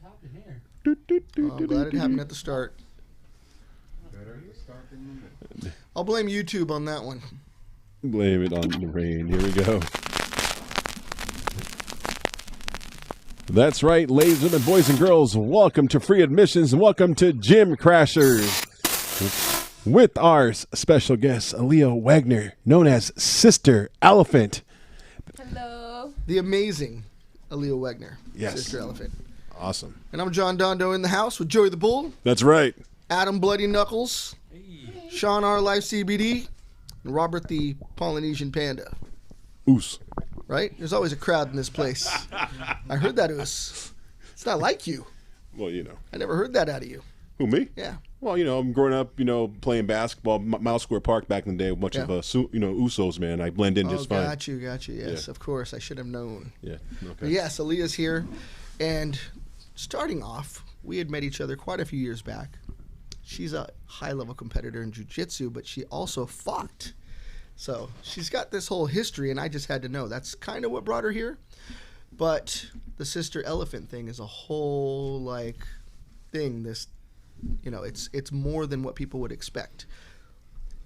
I'm glad it happened at the start. I'll blame YouTube on that one. Blame it on the rain. Here we go. That's right, ladies and gentlemen, boys and girls. Welcome to Free Admissions and welcome to Gym Crashers with our special guest, Alia Wagner, known as Sister Elephant. Hello. The amazing Alia Wagner. Yes. Sister Elephant. Awesome. And I'm John Dondo in the house with Joey the Bull, That's right. Adam Bloody Knuckles, Sean R. Life CBD, and Robert the Polynesian Panda. Oos. Right? There's always a crowd in this place. I heard that oos. It's not like you. Well, you know. I never heard that out of you. Who, me? Yeah. Well, you know, I'm growing up, you know, playing basketball, Miles Square Park back in the day, much of a, you know, Usos, man. I blend in just fine. Got you. Yes, of course. I should have known. Yeah, okay. But yes, Alia's here. And starting off, we had met each other quite a few years back. She's a high-level competitor in jiu-jitsu, but she also fought. So she's got this whole history, and I just had to know. That's kind of what brought her here. But the Sister Elephant thing is a whole, like, thing. This, you know, it's more than what people would expect.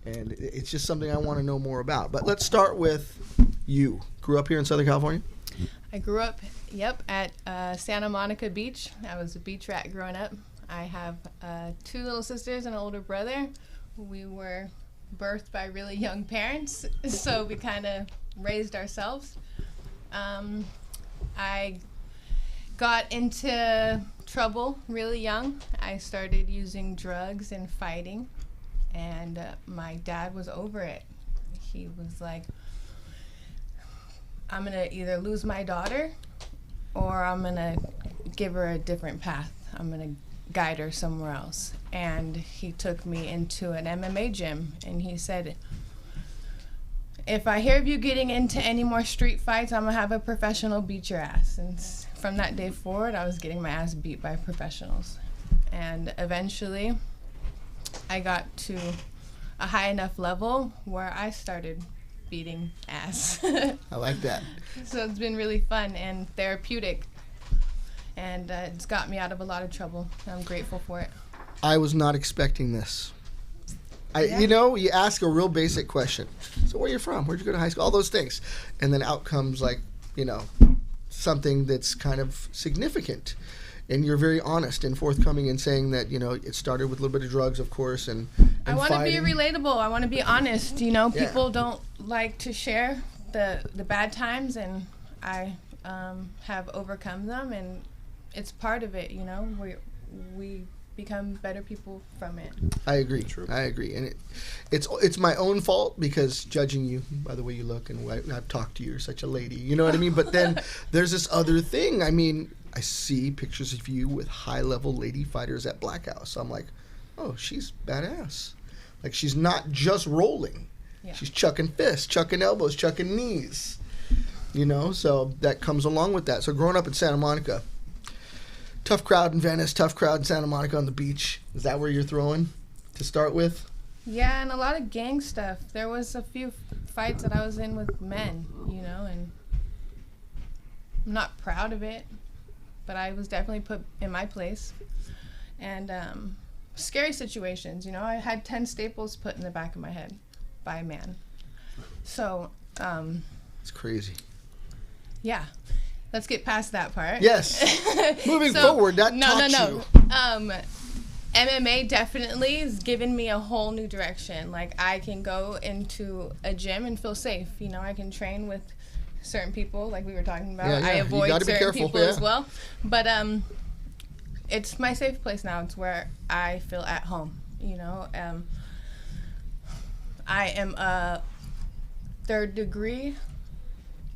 And it's just something I want to know more about. But let's start with you. Grew up here in Southern California? I grew up, at Santa Monica Beach. I was a beach rat growing up. I have 2 little sisters and an older brother. We were birthed by really young parents, so we kind of raised ourselves. I got into trouble really young. I started using drugs and fighting, and my dad was over it. He was like, I'm going to either lose my daughter or I'm going to give her a different path. I'm going to guide her somewhere else. And he took me into an MMA gym, and he said, if I hear of you getting into any more street fights, I'm going to have a professional beat your ass. And from that day forward, I was getting my ass beat by professionals. And eventually, I got to a high enough level where I started beating ass. I like that. So it's been really fun and therapeutic. And it's got me out of a lot of trouble. I'm grateful for it. I was not expecting this. You know, you ask a real basic question. So where are you from? Where'd you go to high school? All those things. And then out comes, like, you know, something that's kind of significant. And you're very honest and forthcoming in saying that, you know, it started with a little bit of drugs, of course, and I want to be relatable. I want to be honest. You know, Yeah. people don't like to share the bad times, and I have overcome them, and it's part of it, you know. We become better people from it. I agree. True. I agree. And it's my own fault because judging you by the way you look and I've talked to you, you're such a lady. You know what I mean? But then there's this other thing. I mean, I see pictures of you with high-level lady fighters at Black House. I'm like, oh, she's badass. Like, she's not just rolling. Yeah. She's chucking fists, chucking elbows, chucking knees. You know, so that comes along with that. So growing up in Santa Monica, tough crowd in Venice, tough crowd in Santa Monica on the beach. Is that where you're throwing to start with? Yeah, and a lot of gang stuff. There was a few fights that I was in with men, you know, and I'm not proud of it, but I was definitely put in my place. And scary situations, you know. I had 10 staples put in the back of my head by a man. So, It's crazy. yeah. Let's get past that part. Yes. Moving forward, that taught you. MMA definitely has given me a whole new direction. Like, I can go into a gym and feel safe. You know, I can train with certain people, like we were talking about. Yeah. I avoid certain people yeah. as well. But it's my safe place now. It's where I feel at home. You know, I am a 3rd degree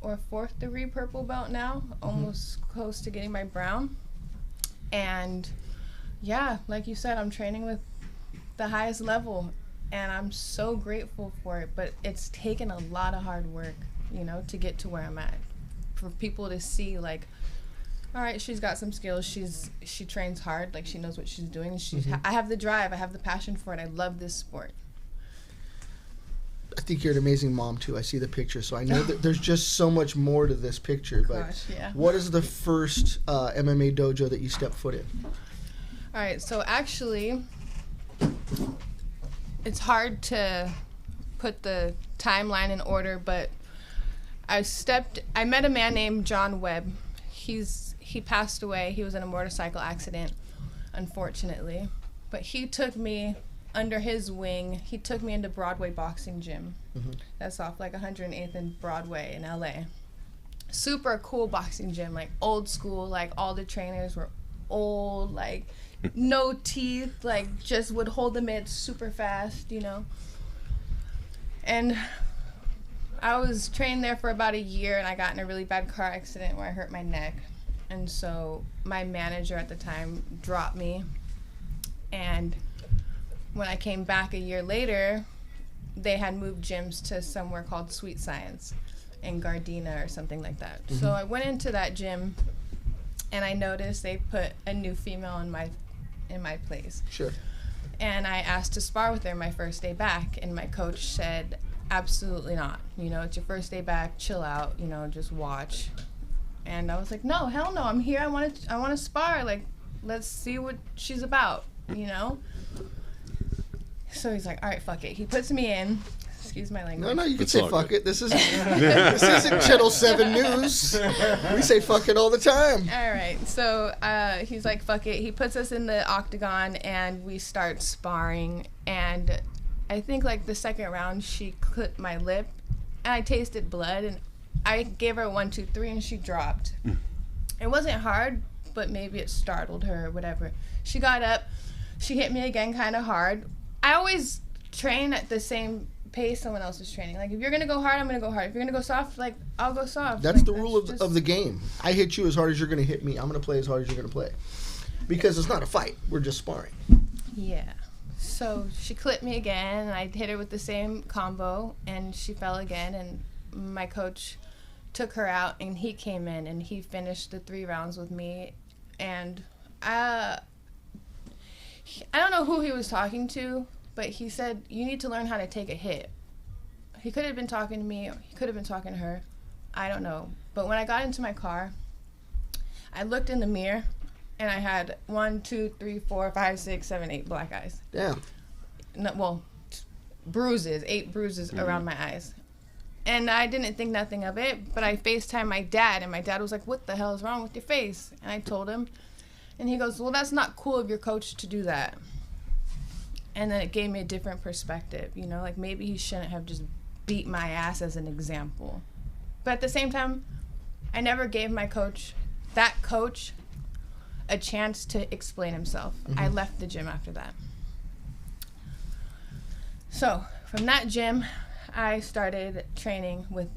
or 4th degree purple belt now, almost close to getting my brown. And yeah, like you said, I'm training with the highest level, and I'm so grateful for it. But it's taken a lot of hard work, you know, to get to where I'm at. For people to see, like, all right, she's got some skills. She trains hard, like she knows what she's doing. I have the drive, I have the passion for it. I love this sport. I think you're an amazing mom too. I see the picture, so I know that there's just so much more to this picture. But Gosh, yeah. what is the first MMA dojo that you stepped foot in? All right, so actually, it's hard to put the timeline in order, but I met a man named John Webb. He passed away. He was in a motorcycle accident, unfortunately. But he took me under his wing. He took me into Broadway Boxing Gym. Mm-hmm. That's off like 108th and Broadway in LA. Super cool boxing gym, like old school, like all the trainers were old, like no teeth, like just would hold the mitts super fast, you know. And I was trained there for about a year, and I got in a really bad car accident where I hurt my neck. And so my manager at the time dropped me. And when I came back a year later, they had moved gyms to somewhere called Sweet Science in Gardena or something like that. Mm-hmm. So I went into that gym, and I noticed they put a new female in my place. Sure. And I asked to spar with her my first day back, and my coach said, absolutely not. You know, it's your first day back, chill out, you know, just watch. And I was like, no, hell no, I'm here, I want to spar, like, let's see what she's about, you know? So he's like, all right, fuck it. He puts me in. Excuse my language. No, you can say fuck it. This isn't Channel 7 News. We say fuck it all the time. All right. So he's like, fuck it. He puts us in the octagon, and we start sparring. And I think, like, the second round, she clipped my lip, and I tasted blood, and I gave her 1, 2, 3, and she dropped. It wasn't hard, but maybe it startled her or whatever. She got up. She hit me again kind of hard. I always train at the same pace someone else is training. Like, if you're going to go hard, I'm going to go hard. If you're going to go soft, like, I'll go soft. That's like, the rule of the game. I hit you as hard as you're going to hit me. I'm going to play as hard as you're going to play. Because it's not a fight. We're just sparring. Yeah. So she clipped me again, and I hit her with the same combo, and she fell again, and my coach took her out, and he came in, and he finished the 3 rounds with me. And I don't know who he was talking to, but he said, you need to learn how to take a hit. He could have been talking to me, or he could have been talking to her. I don't know. But when I got into my car, I looked in the mirror, and I had 1, 2, 3, 4, 5, 6, 7, 8 black eyes. Damn. No, well, bruises, 8 bruises around my eyes. And I didn't think nothing of it, but I FaceTimed my dad, and my dad was like, what the hell is wrong with your face? And I told him, and he goes, well, that's not cool of your coach to do that. And then it gave me a different perspective, you know, like maybe he shouldn't have just beat my ass as an example. But at the same time, I never gave that coach, a chance to explain himself. Mm-hmm. I left the gym after that. So from that gym, I started training with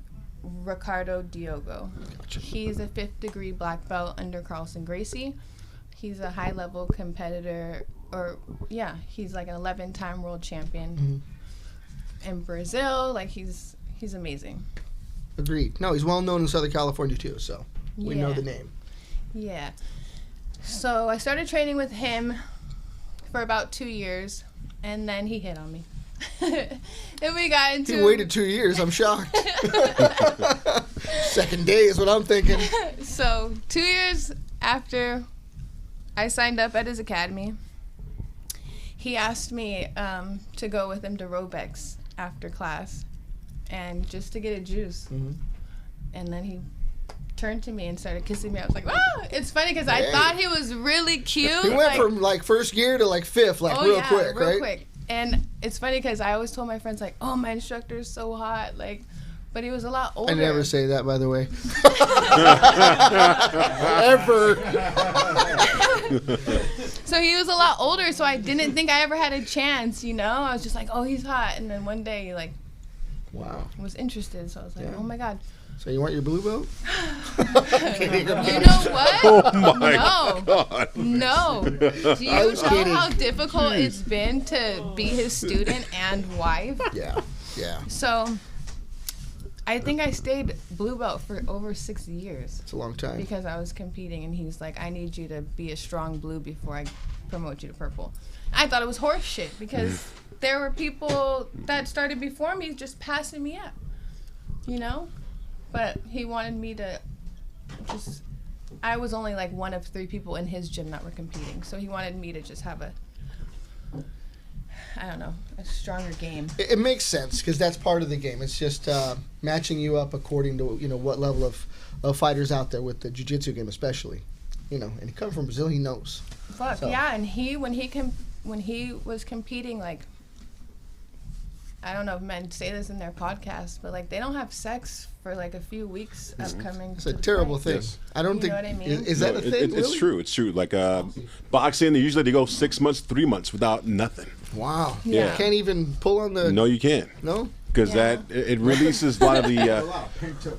Ricardo Diogo. Gotcha. He's a 5th degree black belt under Carlson Gracie. He's a high-level competitor, he's like an 11-time world champion in Brazil. Like, he's amazing. Agreed. No, he's well known in Southern California too, so we know the name. Yeah. So I started training with him for about 2 years, and then he hit on me. Then we got into... He waited 2 years. I'm shocked. Second day is what I'm thinking. So 2 years after I signed up at his academy, he asked me to go with him to Robex after class, and just to get a juice. Mm-hmm. And then he turned to me and started kissing me. I was like, oh! It's funny because I thought he was really cute. He went from like first gear to like fifth, like real quick, right? Quick. And it's funny because I always told my friends, like, oh, my instructor is so hot, like, but he was a lot older. I never say that, by the way. Ever. So he was a lot older, so I didn't think I ever had a chance, you know? I was just like, oh, he's hot. And then one day, like, wow, was interested, so I was like, oh, my God. So you want your blue belt? You know what? Oh, my God. No. Do you know how difficult it's been to be his student and wife? Yeah. So I think I stayed blue belt for over 6 years. It's a long time. Because I was competing, and he's like, I need you to be a strong blue before I promote you to purple. I thought it was horse shit because there were people that started before me just passing me up, you know? But he wanted me to just, I was only like one of 3 people in his gym that were competing. So he wanted me to just have a, I don't know, a stronger game. It makes sense because that's part of the game. It's just matching you up according to, you know, what level of fighters out there with the jiu-jitsu game especially. You know, and he comes from Brazil, he knows. Fuck, So. yeah, and when he was competing, like, I don't know if men say this in their podcast, but like they don't have sex for like a few weeks upcoming. It's a terrible thing. Yes. I don't You think. know what I mean? Is that a thing? It's really? true. It's true. Like boxing, usually they go 6 months, 3 months without nothing. Wow. Yeah. You can't even pull on the. No, you can't. No? Because Yeah. that it releases a lot of the.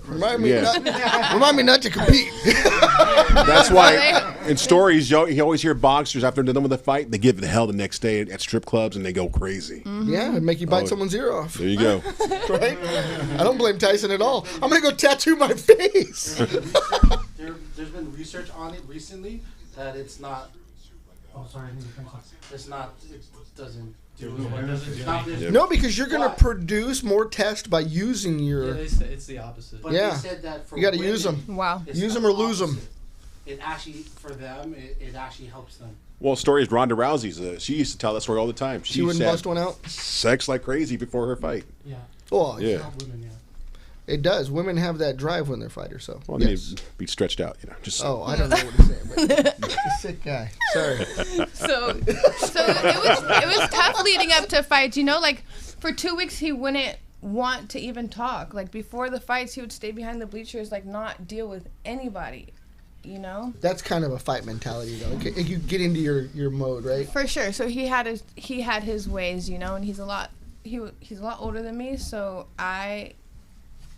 Remind me, Yeah. remind me not to compete. That's why in stories you always hear boxers after they're done with a fight, they give it hell the next day at strip clubs and they go crazy. Yeah, it'd make you bite Oh. someone's ear off. There you go. Right? I don't blame Tyson at all. I'm going to go tattoo my face. There's been research on it recently that it's not. Oh, sorry. It's not. It doesn't do what it's not. Yeah. No, because you're going to Why? produce more test by using Yeah, your. they say it's the opposite. But Yeah. they said that for You gotta women, use 'em. Wow. it's Use the 'em or lose 'em. opposite. It actually, for them, it actually helps them. Well, story is Ronda Rousey's. She used to tell that story all the time. She wouldn't used to bust one out? have sex like crazy before her fight. Yeah. Oh, Yeah. Not women, yeah. it does. Women have that drive when they're fighters, so. Well, yes. they'd be stretched out, you know. Just Oh, I don't know what he's saying, but he's a sick guy. Sorry. So it was tough leading up to fights, you know, like for 2 weeks he wouldn't want to even talk. Like before the fights he would stay behind the bleachers, like not deal with anybody, you know? That's kind of a fight mentality, though. Okay, you get into your mode, right? For sure. So he had his ways, you know, and he's a lot older than me, so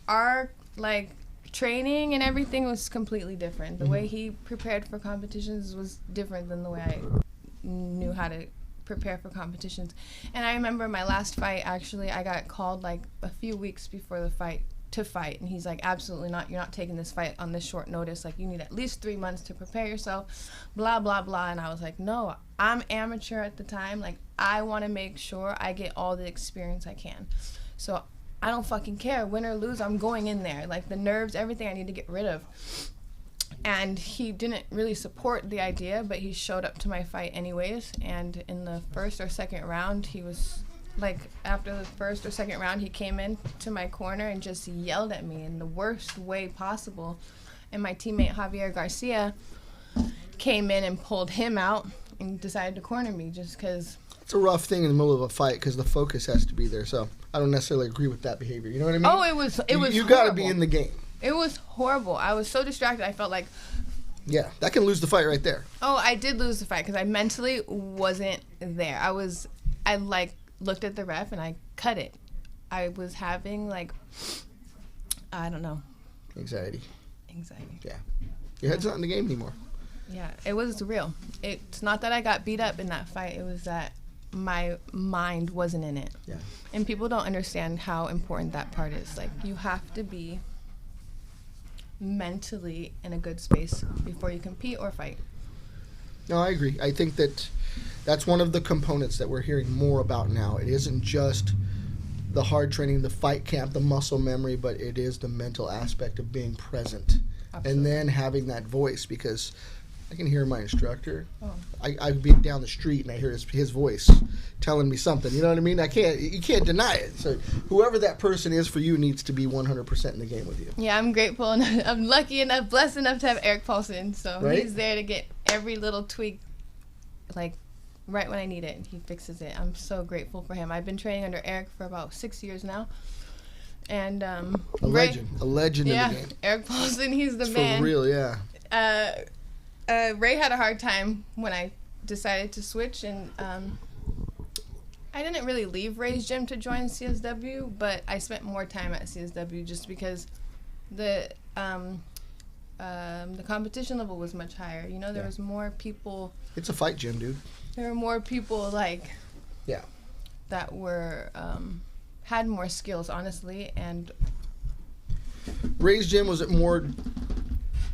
our like training and everything was completely different. The way he prepared for competitions was different than the way I knew how to prepare for competitions. And I remember my last fight, actually, I got called like a few weeks before the fight to fight, and he's like, absolutely not, you're not taking this fight on this short notice, like you need at least 3 months to prepare yourself, blah blah blah. And I was like, no, I'm amateur at the time, like I want to make sure I get all the experience I can, so I don't fucking care, win or lose, I'm going in there, like the nerves, everything I need to get rid of. And he didn't really support the idea, but he showed up to my fight anyways. And in the first or second round, he was like, after the first or second round, he came in to my corner and just yelled at me in the worst way possible. And my teammate Javier Garcia came in and pulled him out and decided to corner me just because. It's a rough thing in the middle of a fight because the focus has to be there. So I don't necessarily agree with that behavior. You know what I mean? Oh, it was You got to be horrible. in the game. It was horrible. I was so distracted. I felt like, Yeah, that can lose the fight right there. oh, I did lose the fight because I mentally wasn't there. I like looked at the ref and I cut it. I was having like, I don't know, Anxiety. anxiety. Yeah. Your head's not in the game anymore. Yeah, it was real. It's not that I got beat up in that fight. It was that my mind wasn't in it. Yeah. And people don't understand how important that part is. Like, you have to be mentally in a good space before you compete or fight. No, I agree. I think that's one of the components that we're hearing more about now. It isn't just the hard training, the fight camp, the muscle memory, but it is the mental aspect of being present. Absolutely. And then having that voice, because I can hear my instructor. Oh. I'd be down the street and I hear his voice telling me something. You know what I mean? You can't deny it. So whoever that person is for you needs to be 100% in the game with you. Yeah, I'm grateful and I'm lucky enough, blessed enough to have Eric Paulson. So Right? he's there to get every little tweak, like, right when I need it. He fixes it. I'm so grateful for him. I've been training under Eric for about 6 years now. And A Ray- legend yeah, in the game. Eric Paulson, he's the It's man. for real, yeah. Ray had a hard time when I decided to switch, and I didn't really leave Ray's gym to join CSW, but I spent more time at CSW just because the competition level was much higher. You know, there Yeah. was more people. It's a fight gym, dude. There were more people like. Yeah. That were had more skills, honestly, and Ray's gym, was it more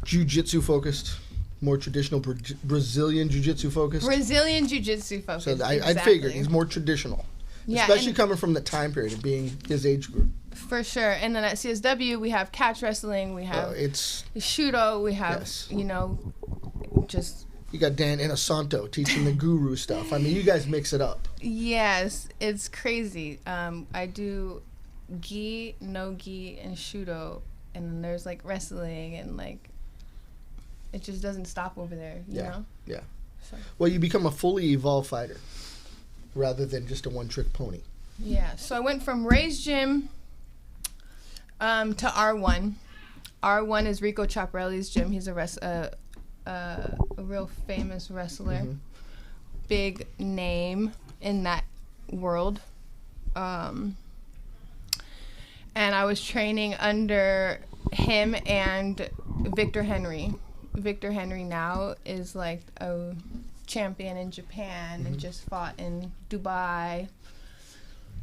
jiu-jitsu focused? more traditional Brazilian jiu-jitsu focused. Brazilian jiu-jitsu focused. So I exactly. figured he's more traditional, Yeah, especially coming from the time period of being his age group. For sure. And then at CSW, we have catch wrestling, we have It's Shudo, we have, Yes. you know, just... You got Dan Inosanto teaching the guru stuff. I mean, you guys mix it up. Yes, it's crazy. I do gi, no gi, and Shudo, and then there's, like, wrestling, and, like, it just doesn't stop over there, you know? Yeah. So. Well, you become a fully evolved fighter rather than just a one-trick pony. Yeah, so I went from Ray's gym to R1. R1 is Rico Chaparelli's gym. He's a real famous wrestler. Mm-hmm. Big name in that world. And I was training under him and Victor Henry. Victor Henry now is like a champion in Japan and just fought in Dubai.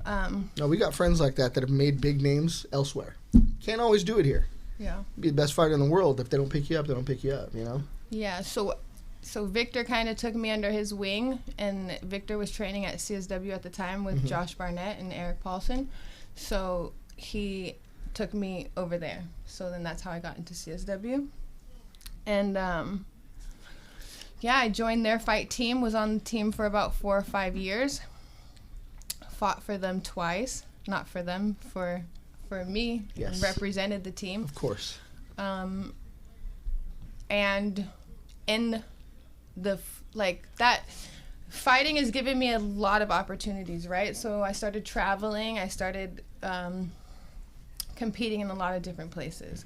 No, we got friends like that have made big names elsewhere. Can't always do it here. Yeah. Be the best fighter in the world. If they don't pick you up, they don't pick you up, you know? Yeah, so Victor kind of took me under his wing, and Victor was training at CSW at the time with Josh Barnett and Eric Paulson. So he took me over there. So then that's how I got into CSW. And yeah, I joined their fight team, was on the team for about 4 or 5 years. Fought for them twice. Not for them, for me. Yes. Represented the team. Of course. And in that fighting has given me a lot of opportunities, right? So I started traveling. I started competing in a lot of different places.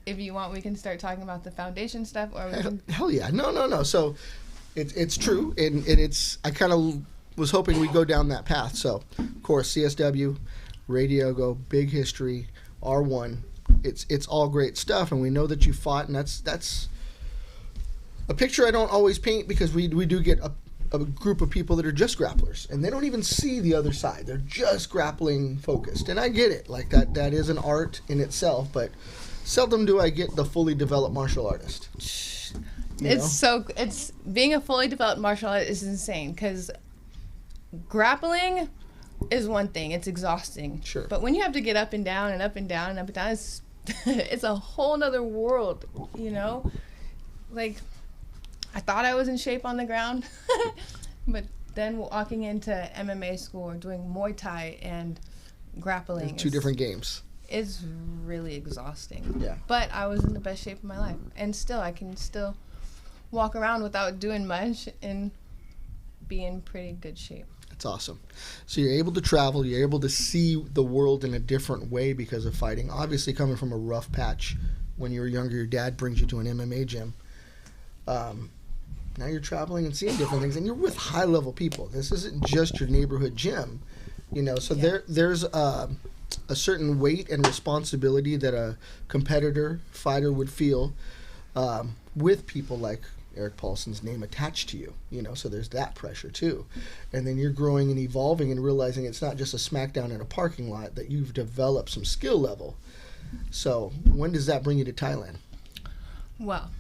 If you want, we can start talking about the foundation stuff, or we can... Hell yeah. No. So it's true, and it's, I kind of was hoping we'd go down that path. So, of course, CSW, Radio Go, big history, R1. It's all great stuff, and we know that you fought, and that's a picture I don't always paint, because we do get a group of people that are just grapplers, and they don't even see the other side. They're just grappling focused, and I get it. Like that is an art in itself, but seldom do I get the fully developed martial artist. It's being a fully developed martial artist is insane, because grappling is one thing. It's exhausting. Sure. But when you have to get up and down and up and down and up and down, it's a whole nother world, you know? Like, I thought I was in shape on the ground, but then walking into MMA school or doing Muay Thai and grappling. Two different games. It's really exhausting. Yeah. But I was in the best shape of my life. And still, I can still walk around without doing much and be in pretty good shape. That's awesome. So you're able to travel, you're able to see the world in a different way because of fighting. Obviously, coming from a rough patch when you were younger, your dad brings you to an MMA gym. Now you're traveling and seeing different things, and you're with high-level people. This isn't just your neighborhood gym, you know. So there's a certain weight and responsibility that a competitor, fighter would feel with people like Eric Paulson's name attached to you, you know, so there's that pressure too. And then you're growing and evolving and realizing it's not just a smackdown in a parking lot, that you've developed some skill level. So when does that bring you to Thailand? Well,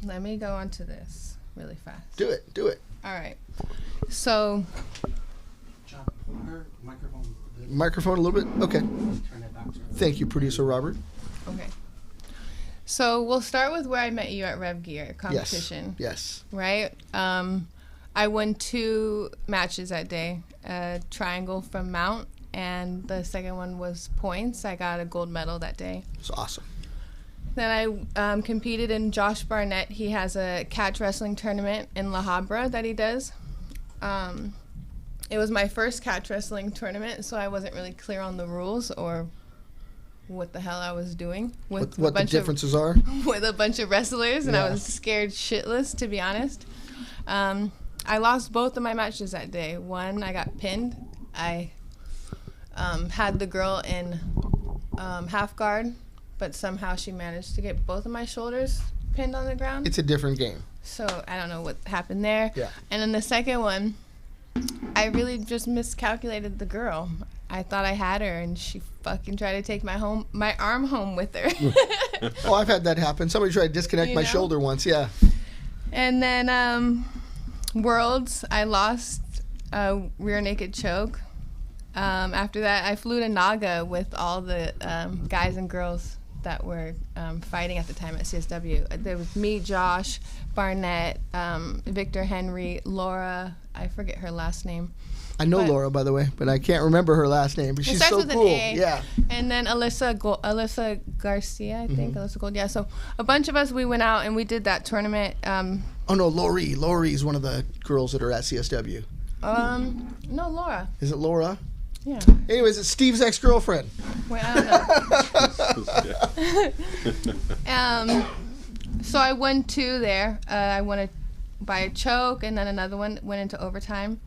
let me go on to this really fast. Do it. All right. So... John, pull her microphone. Microphone a little bit? Okay. Turn it back to her. Thank you, producer Robert. Okay. So we'll start with where I met you at Rev Gear competition. Yes. Right? I won 2 matches that day. A triangle from Mount, and the second one was points. I got a gold medal that day. It's awesome. Then I competed in Josh Barnett. He has a catch wrestling tournament in La Habra that he does. It was my first catch wrestling tournament, so I wasn't really clear on the rules or what the hell I was doing. What the differences are? With a bunch of wrestlers, and Yeah. I was scared shitless, to be honest. I lost both of my matches that day. One, I got pinned. I had the girl in half guard, but somehow she managed to get both of my shoulders pinned on the ground. It's a different game. So I don't know what happened there. Yeah. And then the second one, I really just miscalculated the girl. I thought I had her, and she fucking tried to take my arm home with her. Oh, I've had that happen. Somebody tried to disconnect You my know? shoulder once. Yeah. And then Worlds, I lost rear naked choke. After that, I flew to Naga with all the guys and girls that were fighting at the time at CSW. There was me, Josh, Barnett, Victor Henry, Laura. I forget her last name. I know But- Laura, by the way, but I can't remember her last name. But It she's starts so with cool. an A. Yeah. And then Alyssa Garcia, I think. Alyssa Gold. Yeah, so a bunch of us, we went out and we did that tournament. Oh no, Lori. Lori's one of the girls that are at CSW. No, Laura. Is it Laura? Yeah. Anyways, it's Steve's ex-girlfriend. Wait, I don't know. So I won 2 there. I won it by a choke, and then another one went into overtime.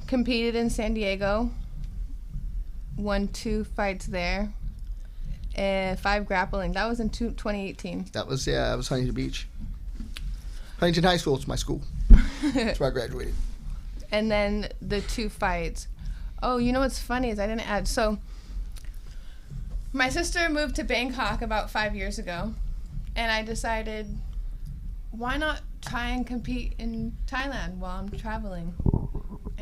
Competed in San Diego. Won 2 fights there. 5 grappling. That was in 2018. That was Huntington Beach. Huntington High School. It's my school. That's where I graduated. And then the 2 fights. Oh, you know what's funny is I didn't add. So my sister moved to Bangkok about 5 years ago, and I decided, why not try and compete in Thailand while I'm traveling?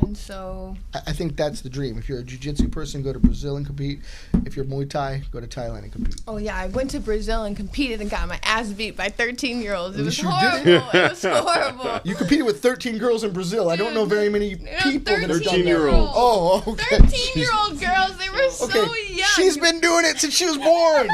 And so I think that's the dream. If you're a jiu-jitsu person, go to Brazil and compete. If you're Muay Thai, go to Thailand and compete. oh yeah, I went to Brazil and competed and got my ass beat by 13-year-olds. It was Yes, you horrible. did. It was horrible. You competed with 13 girls in Brazil. I don't know very many people that have done that. 13-year-olds. Oh, okay. 13-year-old girls, they were so Okay, young. she's been doing it since she was born.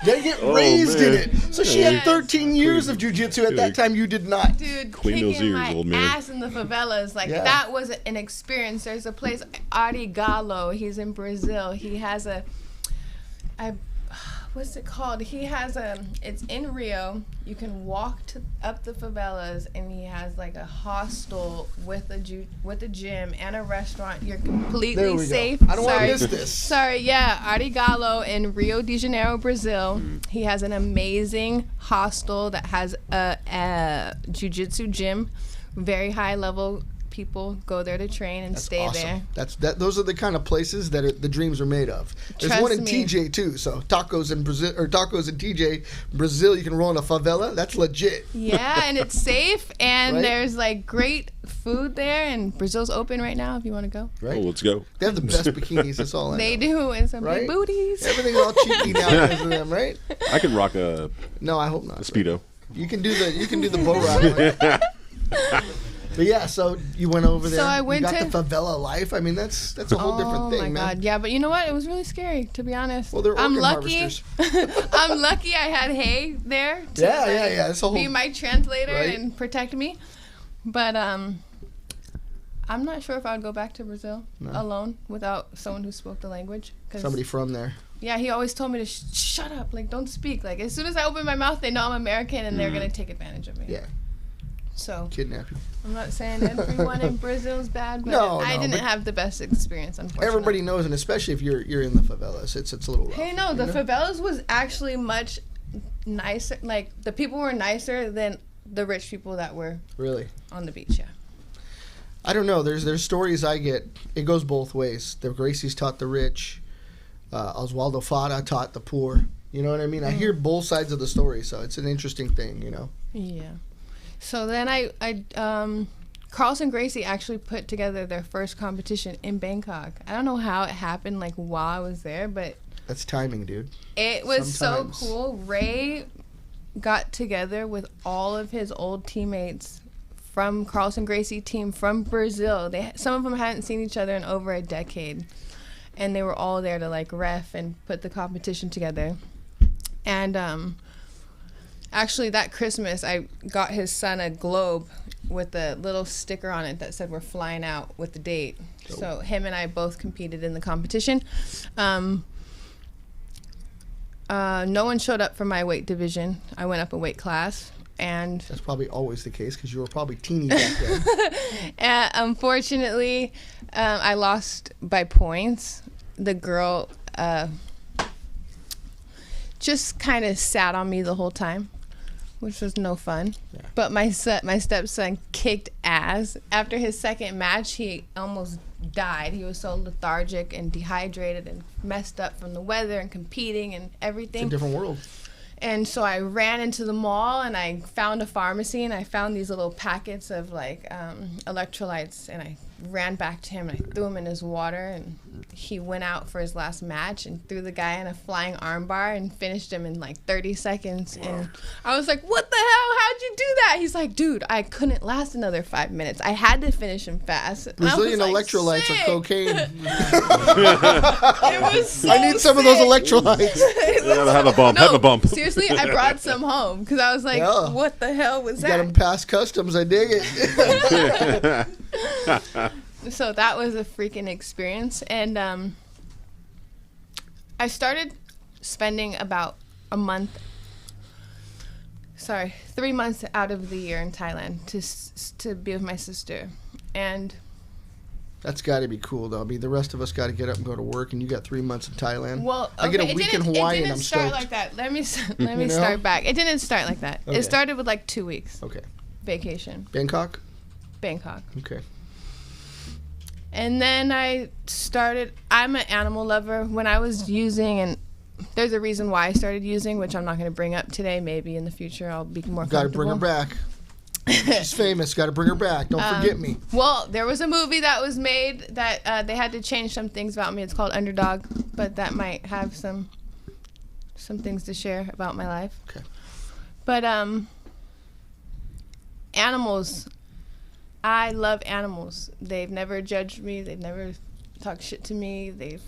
They get Oh, raised in man. it. So she had Yes. 13 years of jiu-jitsu at that time. You did not. Dude, Clean kicking those ears, my old man. ass in the favelas, like Yeah. that was an experience. There's a place, Adi Galo, he's in Brazil. He has what's it called? He has it's in Rio. You can walk up the favelas, and he has like a hostel with a gym and a restaurant. You're There completely we go. safe. I don't want to Sorry. miss this. Sorry, yeah, Adi Galo in Rio de Janeiro, Brazil. He has an amazing hostel that has a jiu-jitsu gym. Very high level people go there to train and That's stay awesome. there. Those are the kind of places that the dreams are made of. There's Trust one in me. TJ too. So tacos in Brazil or tacos in TJ, Brazil. You can roll in a favela. That's legit. Yeah, and it's safe, and Right? there's like great food there, and Brazil's open right now if you want to go. Right? Oh, let's go. They have the best bikinis. That's all I They know. do, and some Right? big booties. Everything's all cheeky now because of them, right? I can rock a No, I hope not. Speedo. You can do the bow ride. Right? But yeah, so you went over there. So I went you got to- the favela life. I mean, that's a whole different thing, Oh my man. God, yeah, but you know what? It was really scary, to be honest. Well, they're I'm organ lucky. harvesters. I'm lucky I had Hay there to Yeah. It's a whole. be my translator Right? and protect me. But I'm not sure if I would go back to Brazil alone without someone who spoke the language. 'Cause, Somebody from there. yeah, he always told me to shut up, like don't speak. Like as soon as I open my mouth, they know I'm American and they're gonna take advantage of me. Yeah, So kidnap you. I'm not saying everyone in Brazil is bad, but No, I no, didn't but have the best experience. Unfortunately, Everybody knows, and especially if you're in the favelas, it's a little rough. Hey, no, the you know? favelas was actually much nicer. Like the people were nicer than the rich people that were Really. on the beach. Yeah. I don't know. There's stories I get. It goes both ways. The Gracies taught the rich. Oswaldo Fada taught the poor. You know what I mean? I hear both sides of the story, so it's an interesting thing, you know. Yeah. So then Carlson Gracie actually put together their first competition in Bangkok. I don't know how it happened, like while I was there, but That's timing, dude. it was Sometimes. so cool. Ray got together with all of his old teammates from Carlson Gracie team from Brazil. Some of them hadn't seen each other in over a decade, and they were all there to like ref and put the competition together. And actually that Christmas I got his son a globe with a little sticker on it that said we're flying out with the date. So him and I both competed in the competition. No one showed up for my weight division. I went up a weight class, and That's probably always the case because you were probably teeny back then. unfortunately, I lost by points. The girl just kind of sat on me the whole time, which was no fun. But my stepson kicked ass. After his second match, he almost died. He was so lethargic and dehydrated and messed up from the weather and competing and everything. It's a different world. And so I ran into the mall and I found a pharmacy and I found these little packets of like electrolytes, and I ran back to him and I threw him in his water, and he went out for his last match and threw the guy in a flying armbar and finished him in like 30 seconds. And I was like, what the hell? How'd you do that? He's like, dude, I couldn't last another 5 minutes. I had to finish him fast. And Brazilian I was like, electrolytes sick. are cocaine. It was so I need some of those sick. electrolytes. You gotta have a bump. No, have a bump. seriously, I brought some home because I was like, Yeah. what the hell was You got that? them past customs. I dig it. So that was a freaking experience. And I started spending about 3 months out of the year in Thailand to be with my sister. And That's got to be cool, though. I mean, the rest of us got to get up and go to work, and you got 3 months in Thailand. well, I get a it week in didn't- Hawaii, it and didn't I'm start stoked. like that. Let me You know? start back. It didn't start like that. Okay. It started with like 2 weeks Okay. vacation, Bangkok? Bangkok. Okay. And then I'm an animal lover. When I was using, and there's a reason why I started using, which I'm not going to bring up today. Maybe in the future I'll be more Got to comfortable. bring her back. She's famous. Got to bring her back. Don't forget me. Well, there was a movie that was made that they had to change some things about me. It's called Underdog, but that might have some things to share about my life. Okay. But animals, I love animals. They've never judged me. They've never talked shit to me. They've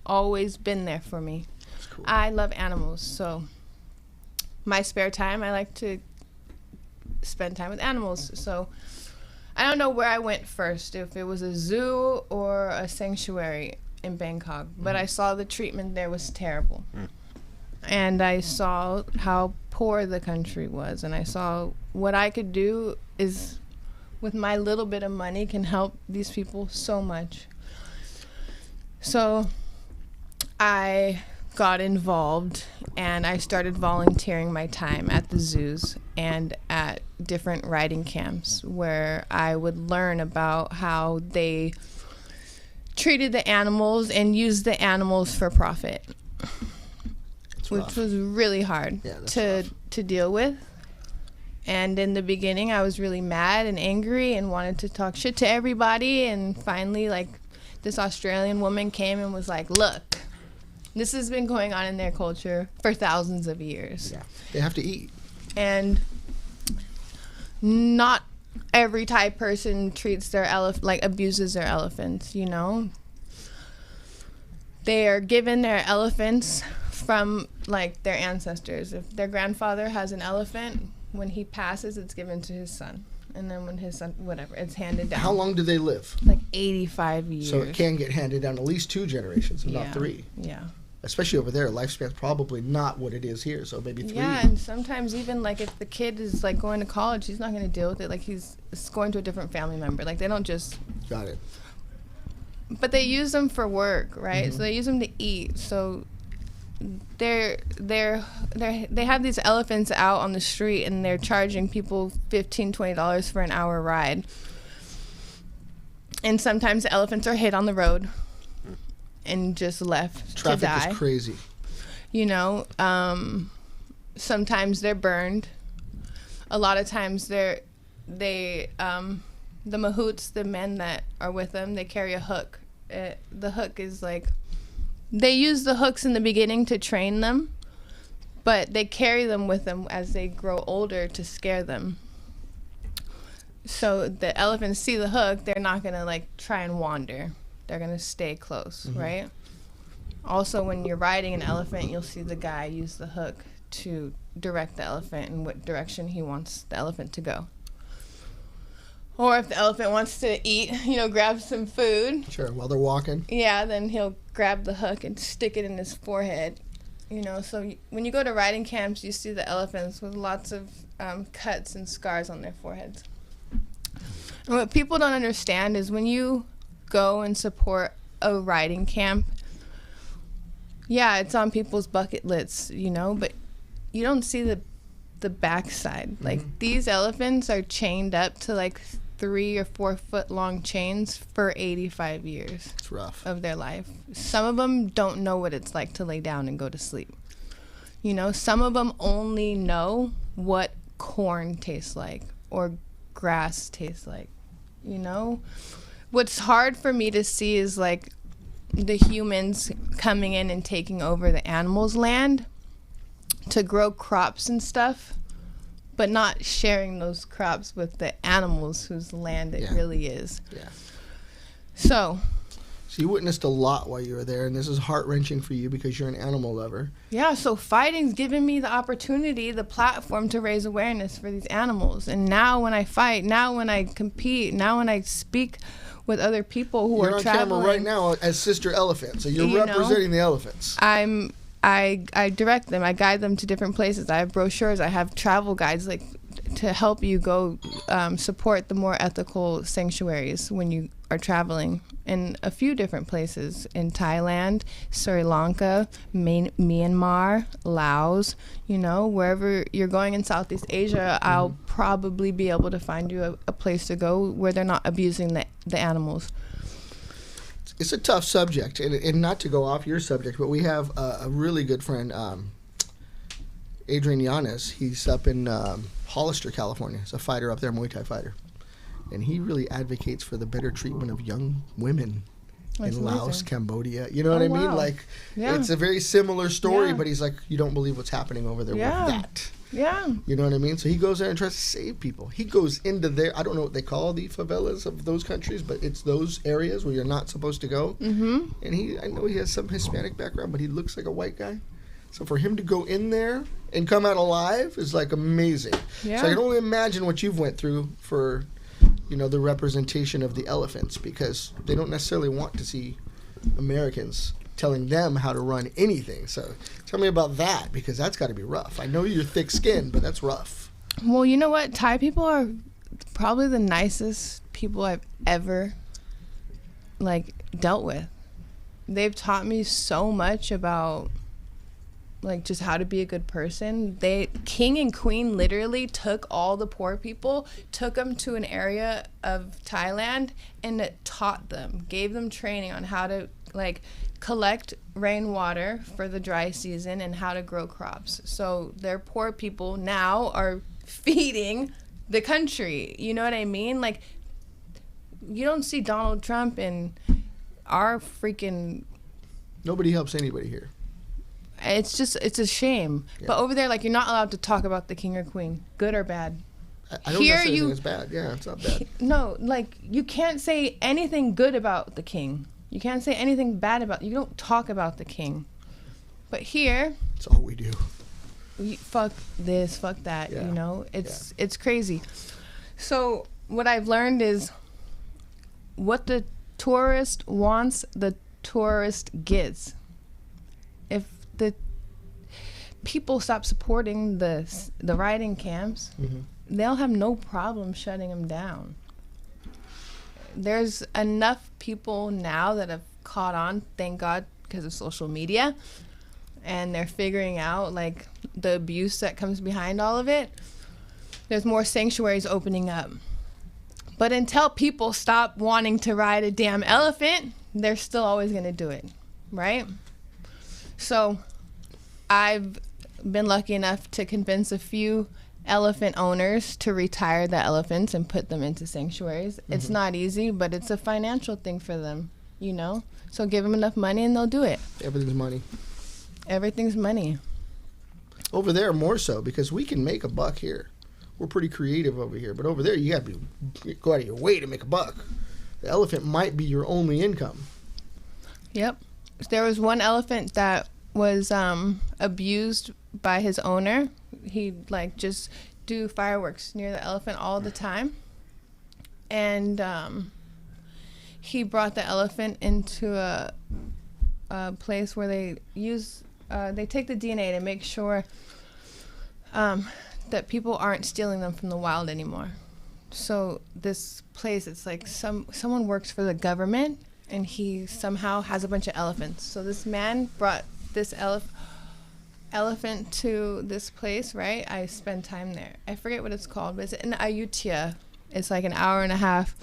always been there for me. That's cool. I love animals, so my spare time I like to spend time with animals. So I don't know where I went first, if it was a zoo or a sanctuary in Bangkok, but I saw the treatment there was terrible. And I saw how poor the country was, and I saw what I could do is, with my little bit of money, can help these people so much. So I got involved and I started volunteering my time at the zoos and at different riding camps where I would learn about how they treated the animals and used the animals for profit, which rough. was really hard Yeah, that's to deal with. And in the beginning I was really mad and angry and wanted to talk shit to everybody, and finally like this Australian woman came and was like, look, this has been going on in their culture for thousands of years. Yeah. They have to eat. And not every Thai person treats their abuses their elephants, you know? They are given their elephants from like their ancestors. If their grandfather has an elephant, when he passes, it's given to his son. And then when his son, whatever, it's handed down. How long do they live? Like 85 years. So it can get handed down at least 2 generations, if not 3. Yeah. Especially over there, lifespan's probably not what it is here, so maybe 3. Yeah, and sometimes even like if the kid is like going to college, he's not going to deal with it. Like he's going to a different family member. Like they don't just. Got it. But they use them for work, right? So they use them to eat. So they have these elephants out on the street and they're charging people $15-$20 for an hour ride. And sometimes the elephants are hit on the road and just left Traffic to die. is crazy. You know, sometimes they're burned. A lot of times the mahouts, the men that are with them, they carry a hook. The hook is like, they use the hooks in the beginning to train them, but they carry them with them as they grow older to scare them. So the elephants see the hook, they're not gonna like try and wander. They're gonna stay close, right? Also, when you're riding an elephant, you'll see the guy use the hook to direct the elephant in what direction he wants the elephant to go. Or if the elephant wants to eat, grab some food, Sure, while they're walking. yeah, then he'll grab the hook and stick it in his forehead. So when you go to riding camps, you see the elephants with lots of cuts and scars on their foreheads. And what people don't understand is when you go and support a riding camp, yeah, it's on people's bucket lists, but you don't see the backside. Like these elephants are chained up to like 3 or 4 foot long chains for 85 years It's rough. of their life. Some of them don't know what it's like to lay down and go to sleep. You know, some of them only know what corn tastes like or grass tastes like. You know, what's hard for me to see is like the humans coming in and taking over the animals' land to grow crops and stuff, but not sharing those crops with the animals whose land it really is. Yeah. So you witnessed a lot while you were there, and this is heart-wrenching for you because you're an animal lover. yeah, so fighting's given me the opportunity, the platform to raise awareness for these animals. And now when I fight, now when I compete, now when I speak with other people who You're are on traveling, camera right now as Sister Elephant, so you're You know, representing the elephants. I direct them, I guide them to different places. I have brochures, I have travel guides like to help you go support the more ethical sanctuaries when you are traveling in a few different places in Thailand, Sri Lanka, Myanmar, Laos, you know, wherever you're going in Southeast Asia, I'll probably be able to find you a place to go where they're not abusing the animals. It's a tough subject, and not to go off your subject, but we have a really good friend, Adrian Yanez. He's up in Hollister, California. He's a fighter up there, Muay Thai fighter. And he really advocates for the better treatment of young women That's in Laos, amazing. Cambodia. You know what I mean? Wow. Like, Yeah. it's a very similar story, Yeah. but he's like, you don't believe what's happening over there Yeah. with that. Yeah. You know what I mean? So he goes there and tries to save people. He goes into there. I don't know what they call the favelas of those countries, but it's those areas where you're not supposed to go. Mm-hmm. And I know he has some Hispanic background, but he looks like a white guy. So for him to go in there and come out alive is like amazing. Yeah. So I can only imagine what you've went through for, you know, the representation of the elephants, because they don't necessarily want to see Americans telling them how to run anything. So tell me about that, because that's got to be rough. I know you're thick-skinned, but that's rough. Well, you know what? Thai people are probably the nicest people I've ever, like, dealt with. They've taught me so much about, like, just how to be a good person. King and queen literally took all the poor people, took them to an area of Thailand, and it taught them, gave them training on how to, like, collect rainwater for the dry season and how to grow crops. So their poor people now are feeding the country. You know what I mean? Like, you don't see Donald Trump in our freaking... Nobody helps anybody here. It's a shame. Yeah. But over there, like, you're not allowed to talk about the king or queen, good or bad. I don't Here necessarily you- think it's bad. Yeah, it's not bad. No, like, you can't say anything good about the king. You can't say anything bad about... You don't talk about the king. But here, It's all we do. fuck this, fuck that, Yeah. you know? It's crazy. So what I've learned is what the tourist wants, the tourist gets. If the people stop supporting the riding camps, they'll have no problem shutting them down. There's enough people now that have caught on, thank God, because of social media, and they're figuring out, like, the abuse that comes behind all of it. There's more sanctuaries opening up. But until people stop wanting to ride a damn elephant, they're still always going to do it, right? So I've been lucky enough to convince a few elephant owners to retire the elephants and put them into sanctuaries. It's not easy, but it's a financial thing for them, you know? So give them enough money and they'll do it. Everything's money. Everything's money. Over there, more so, because we can make a buck here. We're pretty creative over here. But over there, you got to go out of your way to make a buck. The elephant might be your only income. Yep. There was one elephant that was abused by his owner. He'd, like, just do fireworks near the elephant all the time. And he brought the elephant into a place where they use, they take the DNA to make sure that people aren't stealing them from the wild anymore. So this place, it's like someone works for the government, and he somehow has a bunch of elephants. So this man brought this elephant to this place, right? I spend time there. I forget what it's called, but it's in Ayutthaya It's like an hour and a half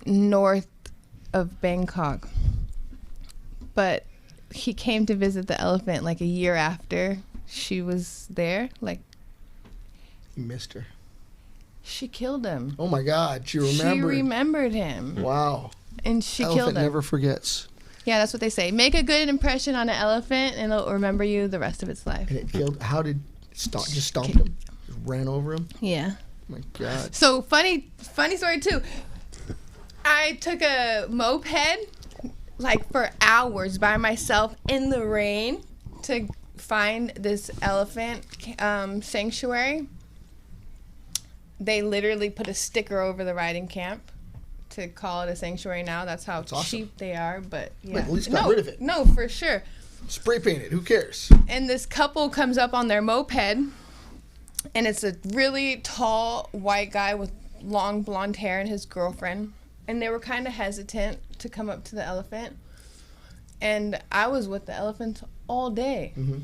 north of Bangkok. But he came to visit the elephant like a year after she was there. Like, You missed her. she killed him. Oh my God, she She remembered. remembered him. Wow. And she Elephant killed him. never forgets. Yeah, that's what they say. Make a good impression on an elephant and it'll remember you the rest of its life. And it killed. How did it just stomped him? Just ran over him. Yeah. Oh my God. So funny story too. I took a moped like for hours by myself in the rain to find this elephant sanctuary. They literally put a sticker over the riding camp to call it a sanctuary now. That's how awesome. cheap they are. But yeah, Wait, at least got rid of it. No, for sure. Spray painted. Who cares? And this couple comes up on their moped, and it's a really tall white guy with long blonde hair and his girlfriend. And they were kind of hesitant to come up to the elephant. And I was with the elephant all day. Mm-hmm.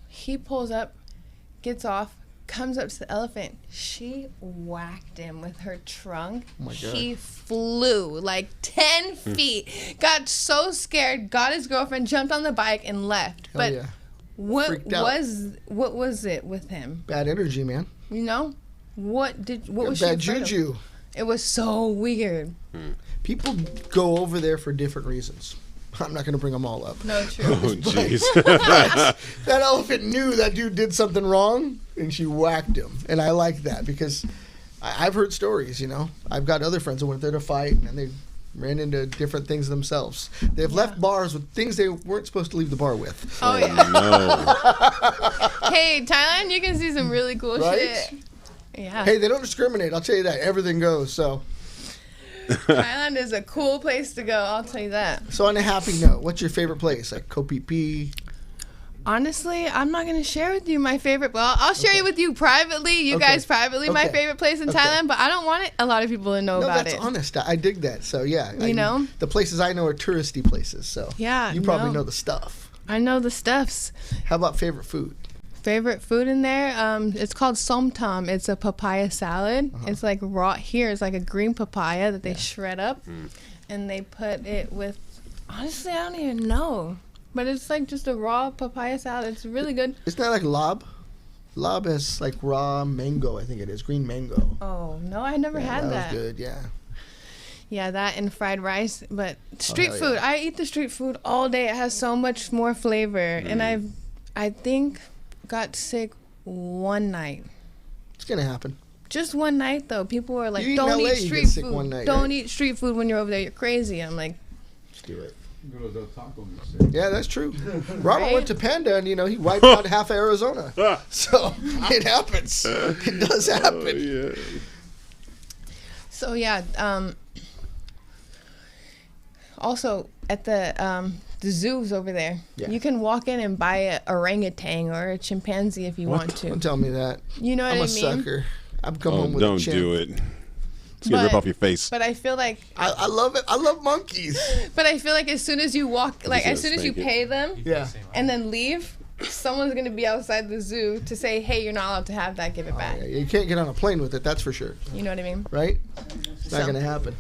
He pulls up, gets off, comes up to the elephant. She whacked him with her trunk. Oh my God. He flew like 10 feet. Got so scared, got his girlfriend, jumped on the bike, and left. Hell But yeah. what Freaked out. was it with him? Bad energy, man. You know? What was she Bad afraid of? juju. It was so weird. People go over there for different reasons. I'm not going to bring them all up. No, true. Oh, jeez. That elephant knew that dude did something wrong, and she whacked him. And I like that because I've heard stories, you know. I've got other friends who went there to fight, and they ran into different things themselves. They've left bars with things they weren't supposed to leave the bar with. Oh, yeah. No. Hey, Thailand, you can see some really cool Right? shit. Yeah. Hey, they don't discriminate. I'll tell you that. Everything goes. So Thailand is a cool place to go, I'll tell you that. on a happy note, what's your favorite place? Like Koh Phi Phi? Honestly, I'm not going to share with you my favorite. Well, I'll share it with you privately, you Okay. guys privately, my Okay. favorite place in Okay. Thailand, but I don't want a lot of people to know No, about that's it. honest. I dig that. So yeah, You know? the places I know are touristy places. So Yeah, you probably no. know the stuff. I know the stuffs. How about favorite food? Favorite food in there? It's called somtam. It's a papaya salad. It's like raw here. It's like a green papaya that they shred up, and they put it with. Honestly, I don't even know, but it's like just a raw papaya salad. It's really good. Isn't that like lob? Lob has like raw mango. I think it is green mango. Oh no, I never had that that. was good. Yeah. Yeah, that and fried rice. But street hell food, yeah. I eat the street food all day. It has so much more flavor, and I think got sick one night. It's gonna happen. Just one night though. People were like, You eat in "Don't LA, eat you get street sick food. one night, Don't right? eat street food when you're over there. You're crazy." I'm like, Let's do it. Go to the taco meat. Yeah, that's true. Robert Right? went to Panda and he wiped out half of Arizona. So it happens. It does happen. Yeah. so yeah. Also at the zoos over there, Yeah. you can walk in and buy a orangutan or a chimpanzee if you want to. Don't tell me that. You know what I'm I a mean? sucker. I've come Oh, home with a don't chimp. do it. It's gonna rip But- off your face. But I feel like, I love it. I love monkeys. as soon as you walk, like gonna as soon as you spank it. pay them Yeah. and then leave, someone's gonna be outside the zoo to say, "Hey, you're not allowed to have that. Give it back." Yeah, you can't get on a plane with it. That's for sure. You know what I mean? Right? It's not So- gonna happen.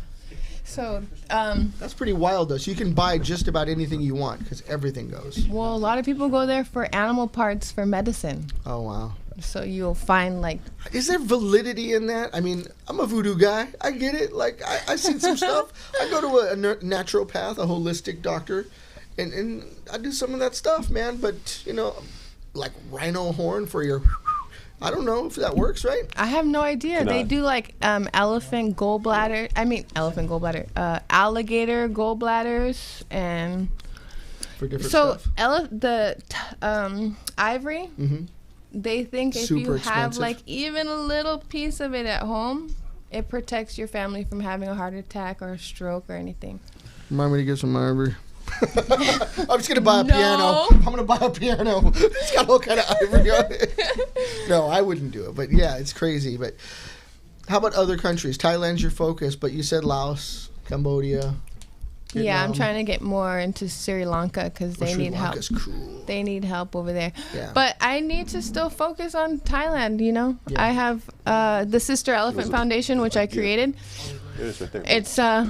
So, That's pretty wild though. So you can buy just about anything you want because everything goes. well, a lot of people go there for animal parts for medicine. Oh wow. So you'll find like, Is there validity in that? I mean, I'm a voodoo guy. I get it. Like, I've seen some stuff. I go to a naturopath, a holistic doctor, and I do some of that stuff, man. But, like rhino horn for your... I don't know if that works, right? I have no idea. They Cannot. do like alligator gallbladders, and For different so stuff. ivory. Mhm. They think if Super you have expensive. like even a little piece of it at home, it protects your family from having a heart attack or a stroke or anything. Remind me to get some ivory. I'm just going to buy a No. piano. I'm going to buy a piano. It's got all kind of ivory on it. No, I wouldn't do it. But yeah, it's crazy. But how about other countries? Thailand's your focus, but you said Laos, Cambodia. Yeah, I'm Vietnam. trying to get more into Sri Lanka because they Sri need help. Lanka's cool. They need help over there. Yeah. But I need to still focus on Thailand, you know? Yeah. I have the Sister Elephant Foundation, which I created. It is right there. It's a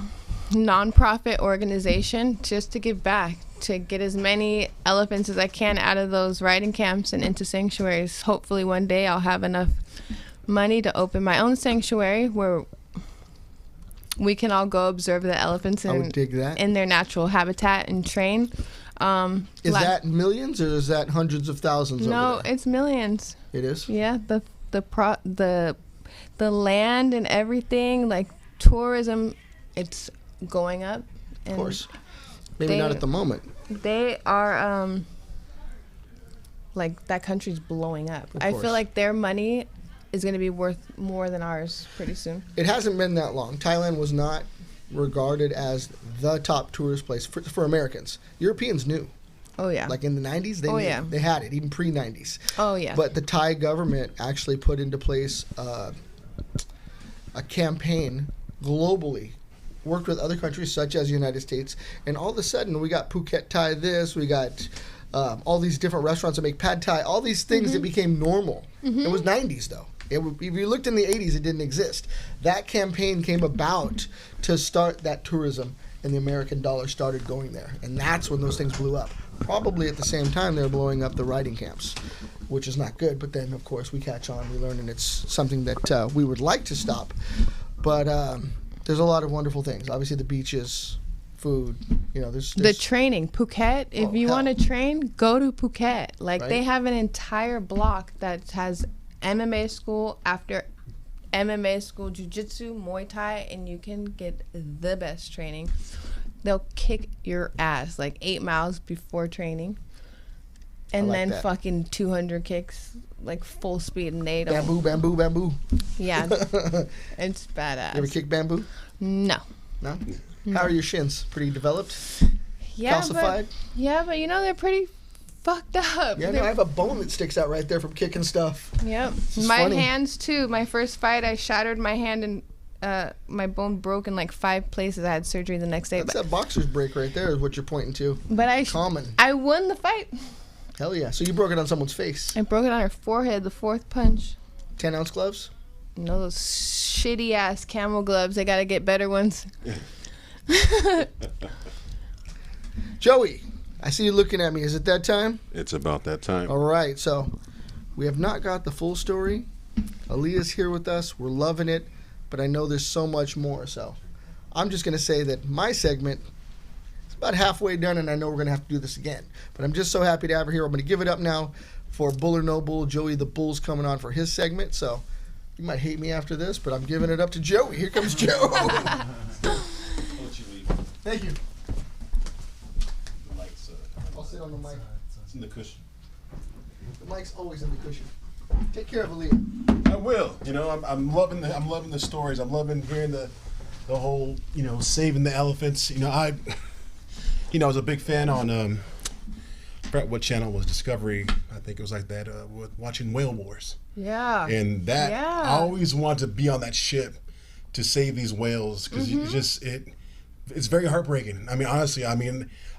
non-profit organization just to give back, to get as many elephants as I can out of those riding camps and into sanctuaries. Hopefully one day I'll have enough money to open my own sanctuary where we can all go observe the elephants I would dig that. in their natural habitat and train. Is that millions or is that hundreds of thousands? No, over there? it's millions. It is. Yeah, the land and everything, like tourism, it's going up. Of course. Maybe not at the moment. They are like that country's blowing up. I course. feel like their money is going to be worth more than ours pretty soon. It hasn't been that long. Thailand was not regarded as the top tourist place for Americans. Europeans knew. Oh yeah. Like in the 90s, they Oh, knew. yeah. They had it, even pre-90s. Oh yeah. But the Thai government actually put into place a campaign globally, worked with other countries such as the United States, and all of a sudden we got Phuket Thai this, we got all these different restaurants that make pad Thai, all these things that became normal. It was 90s though. If you looked in the 80s, it didn't exist. That campaign came about to start that tourism, and the American dollar started going there. And that's when those things blew up. Probably at the same time they were blowing up the riding camps, which is not good. But then, of course, we catch on, we learn, and it's something that we would like to stop. But there's a lot of wonderful things. Obviously, the beaches, food, there's the training, Phuket, if you hell. want to train, go to Phuket. Like, Right. they have an entire block that has MMA school after MMA school, jiu-jitsu, Muay Thai, and you can get the best training. They'll kick your ass like 8 miles before traiing. And like then that. fucking 200 kicks, like full speed, and they don't. bamboo, bamboo, bamboo. Yeah, it's badass. You ever kick bamboo? No. No? How are your shins? Pretty developed? Yeah, Calcified? but they're pretty fucked up. Yeah, no, I have a bone that sticks out right there from kicking stuff. Yep. is My funny. hands too. My first fight, I shattered my hand and my bone broke in like 5 places. I had surgery the next day. That's that boxer's break right there is what you're pointing to. But Common. I won the fight. Hell yeah. So you broke it on someone's face. I broke it on her forehead, the 4th punch. 10-ounce gloves? No, those shitty ass camel gloves. I gotta get better ones. Joey, I see you looking at me. Is it that time? It's about that time. All right. So we have not got the full story. Alia's here with us. We're loving it. But I know there's so much more. So I'm just going to say that my segment is about halfway done, and I know we're going to have to do this again. But I'm just so happy to have her here. I'm going to give it up now for Bull or No Bull. Joey the Bull's coming on for his segment. So you might hate me after this, but I'm giving it up to Joey. Here comes Joe. Thank you. I'll sit on the mic. It's in the cushion. The mic's always in the cushion. Take care of Aaliyah. I will. I'm loving the stories. I'm loving hearing the whole, saving the elephants. I was a big fan on I forgot what channel was Discovery. I think it was like that with watching Whale Wars. Yeah. And that Yeah. I always wanted to be on that ship to save these whales because it's very heartbreaking. I mean, honestly, I'm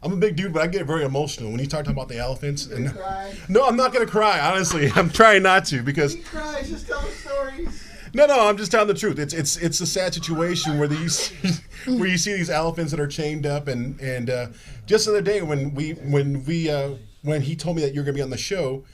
a big dude, but I get very emotional when you start talking about the elephants. And Cry. no, I'm not gonna cry. Honestly, I'm trying not to because He cries. Just tell the stories. no, I'm just telling the truth. It's a sad situation where you see these elephants that are chained up and just the other day when he told me that you're gonna be on the show.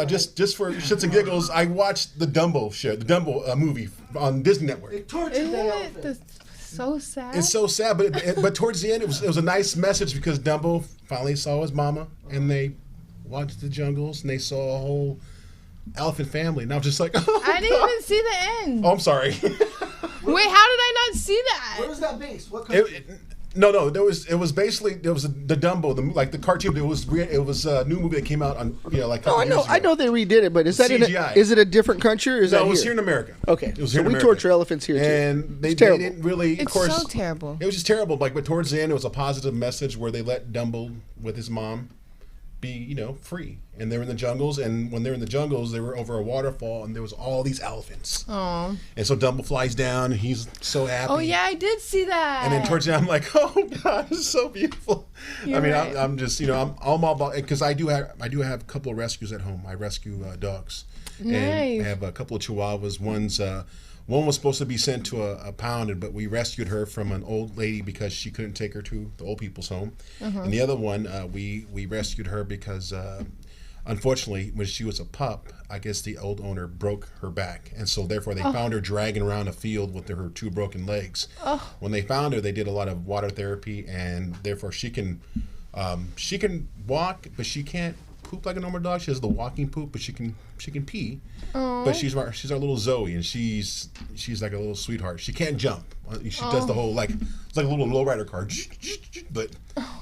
Just for shits and giggles, I watched the Dumbo show, the Dumbo movie on Disney Network. They tortured Isn't that it elephant. so sad? It's so sad, but towards the end, it was a nice message because Dumbo finally saw his mama, and they walked the jungles, and they saw a whole elephant family, and I was just like, oh, I didn't even see the end. oh, I'm sorry. Wait, how did I not see that? Where was that based? What country? No, it was basically the Dumbo, the cartoon. It was a new movie that came out on like. Oh, I know they redid it, but is that CGI. is it a different country or is No, that it was here in America. Okay, It was so here in we America. torture elephants here too. And they It's terrible. didn't really, of It's course, so terrible. It was just terrible. But towards the end, it was a positive message where they let Dumbo with his mom be, free. And they were in the jungles, and when they were in the jungles, they were over a waterfall, and there was all these elephants. Oh. And so Dumbo flies down, and he's so happy. Oh yeah, I did see that. And then towards the end, I'm like, oh God, this is so beautiful. You're right. I'm just, I'm all about, because I do have a couple of rescues at home. I rescue dogs. Nice. And I have a couple of Chihuahuas. One was supposed to be sent to a pound, but we rescued her from an old lady because she couldn't take her to the old people's home. And the other one, we rescued her because, unfortunately, when she was a pup, I guess the old owner broke her back. And so therefore they found her dragging around a field with her 2 broken legs. When they found her, they did a lot of water therapy, and therefore she can walk, but she can't poop like a normal dog. She has the walking poop, but she can pee. But she's our little Zoe, and she's like a little sweetheart. She can't jump. She does the whole it's like a little lowrider car, but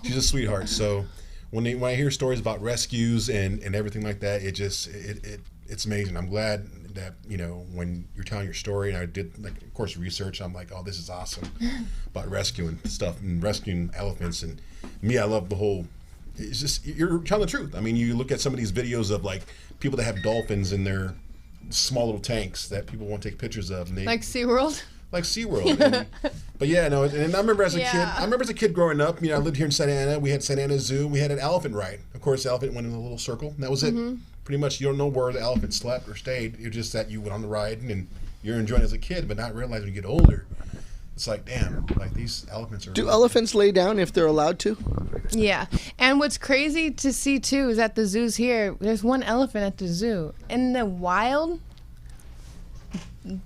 she's a sweetheart. So when I hear stories about rescues and everything like that, it's amazing. I'm glad that when you're telling your story, and I did of course research. I'm like, oh, this is awesome about rescuing stuff and rescuing elephants. And me, I love the whole. It's just, you're telling the truth. I mean, you look at some of these videos of people that have dolphins in their small little tanks that people won't take pictures of, and like SeaWorld. Like SeaWorld. But yeah, no, and I remember as a kid growing up, I lived here in Santa Ana. We had Santa Ana Zoo. We had an elephant ride. Of course, the elephant went in a little circle, and that was it. Pretty much, you don't know where the elephant slept or stayed. It's just that you went on the ride, and you're enjoying it as a kid, but not realizing when you get older. It's like, damn, these elephants are... Do elephants lay down if they're allowed to? Yeah. And what's crazy to see, too, is at the zoos here, there's one elephant at the zoo. In the wild,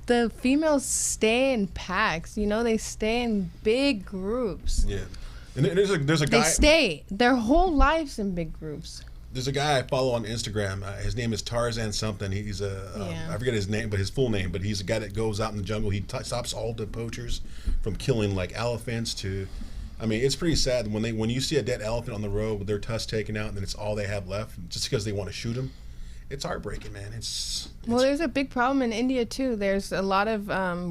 the females stay in packs. They stay in big groups. Yeah. And there's a guy... They stay. Their whole lives in big groups. There's a guy I follow on Instagram. His name is Tarzan something. He's I forget his name, but his full name. But he's a guy that goes out in the jungle. He stops all the poachers from killing elephants. I mean, it's pretty sad when you see a dead elephant on the road with their tusks taken out, and then it's all they have left, just because they want to shoot them. It's heartbreaking, man. Well, there's a big problem in India too. There's a lot of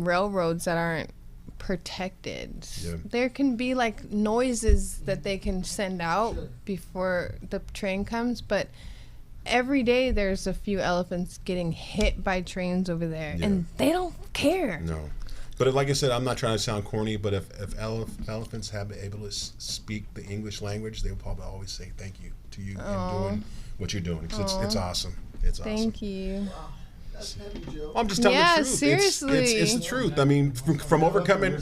railroads that aren't protected. Yeah. There can be noises that they can send out before the train comes, but every day there's a few elephants getting hit by trains over there, and they don't care. No. But like I said, I'm not trying to sound corny, but if elephants have been able to speak the English language, they will probably always say thank you to you and doing what you're doing. It's awesome. It's awesome. Thank you. I'm just telling the truth. Seriously. It's the truth. I mean, from overcoming.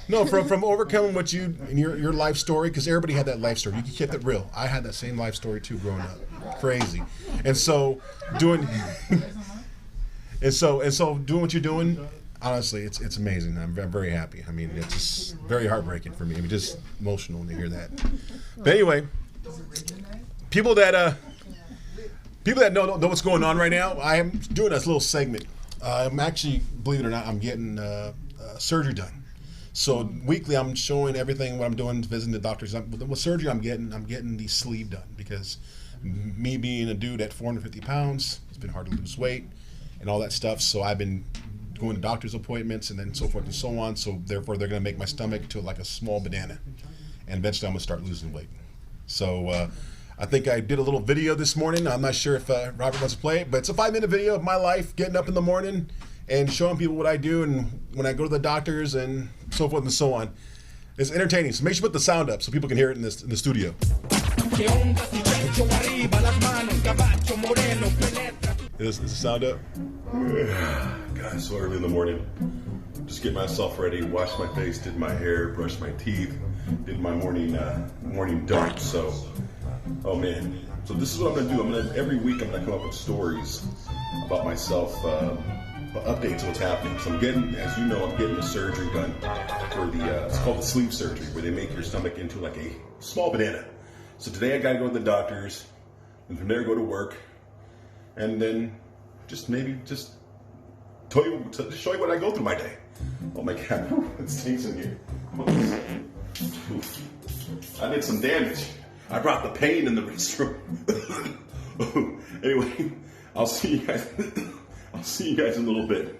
No, from overcoming what you in your life story, because everybody had that life story. You can keep it real. I had that same life story too, growing up. Crazy, and so doing, and so doing what you're doing. Honestly, it's amazing. I'm very happy. I mean, it's just very heartbreaking for me. I'm just emotional to hear that. But anyway, people that know what's going on right now, I am doing this little segment. I'm actually, believe it or not, I'm getting surgery done. So weekly, I'm showing everything what I'm doing, visiting the doctors. With surgery, I'm getting the sleeve done, because me being a dude at 450 pounds, it's been hard to lose weight and all that stuff. So I've been going to doctor's appointments and then so forth and so on. So therefore, they're going to make my stomach to like a small banana, and eventually I'm going to start losing weight. So I think I did a little video this morning. I'm not sure if Robert wants to play it, but it's a 5-minute video of my life getting up in the morning and showing people what I do and when I go to the doctors and so forth and so on. It's entertaining, so make sure you put the sound up so people can hear it in the studio. Is the sound up? Guys, so early in the morning. Just get myself ready, wash my face, did my hair, brushed my teeth, did my morning dump. So, oh man. So this is what I'm gonna do. Every week I'm gonna come up with stories about myself, updates on what's happening. So I'm getting, as you know, I'm getting the surgery done for it's called the sleeve surgery, where they make your stomach into like a small banana. So today I gotta go to the doctors, and from there go to work, and then just show you what I go through my day. Oh my God, it stinks in here. I did some damage. I brought the pain in the restroom. Anyway, I'll see you guys. I'll see you guys in a little bit.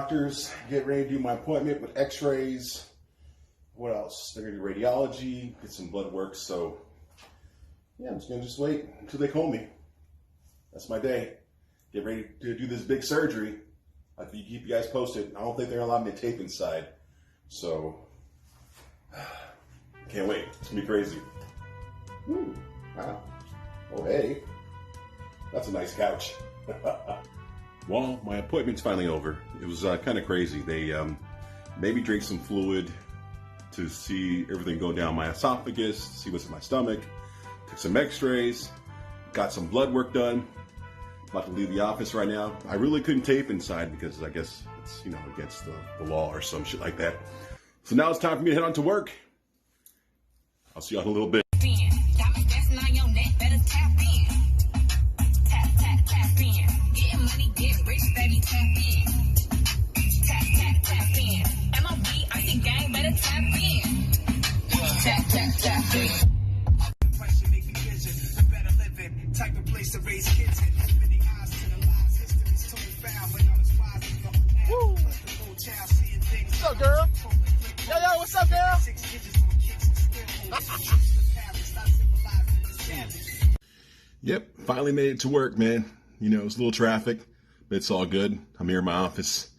doctors, get ready to do my appointment with x-rays. What else? They're going to do radiology, get some blood work. So, yeah, I'm just going to just wait until they call me. That's my day. Get ready to do this big surgery. I can keep you guys posted. I don't think they're going to allow me to tape inside. So, can't wait. It's going to be crazy. Ooh, wow. Oh, hey. That's a nice couch. Well, my appointment's finally over. It was kind of crazy. They made me drink some fluid to see everything go down my esophagus, see what's in my stomach. Took some x-rays, got some blood work done. About to leave the office right now. I really couldn't tape inside because I guess it's, against the law or some shit like that. So now it's time for me to head on to work. I'll see y'all in a little bit. Type of place to raise kids in. Many eyes to the lies, history's so foul, but I was wise in the whole child seeing things. What's up, girl? Yo, what's up, girl? 6 inches on kicks and still Yep, finally made it to work, man. It's a little traffic, but it's all good. I'm here in my office.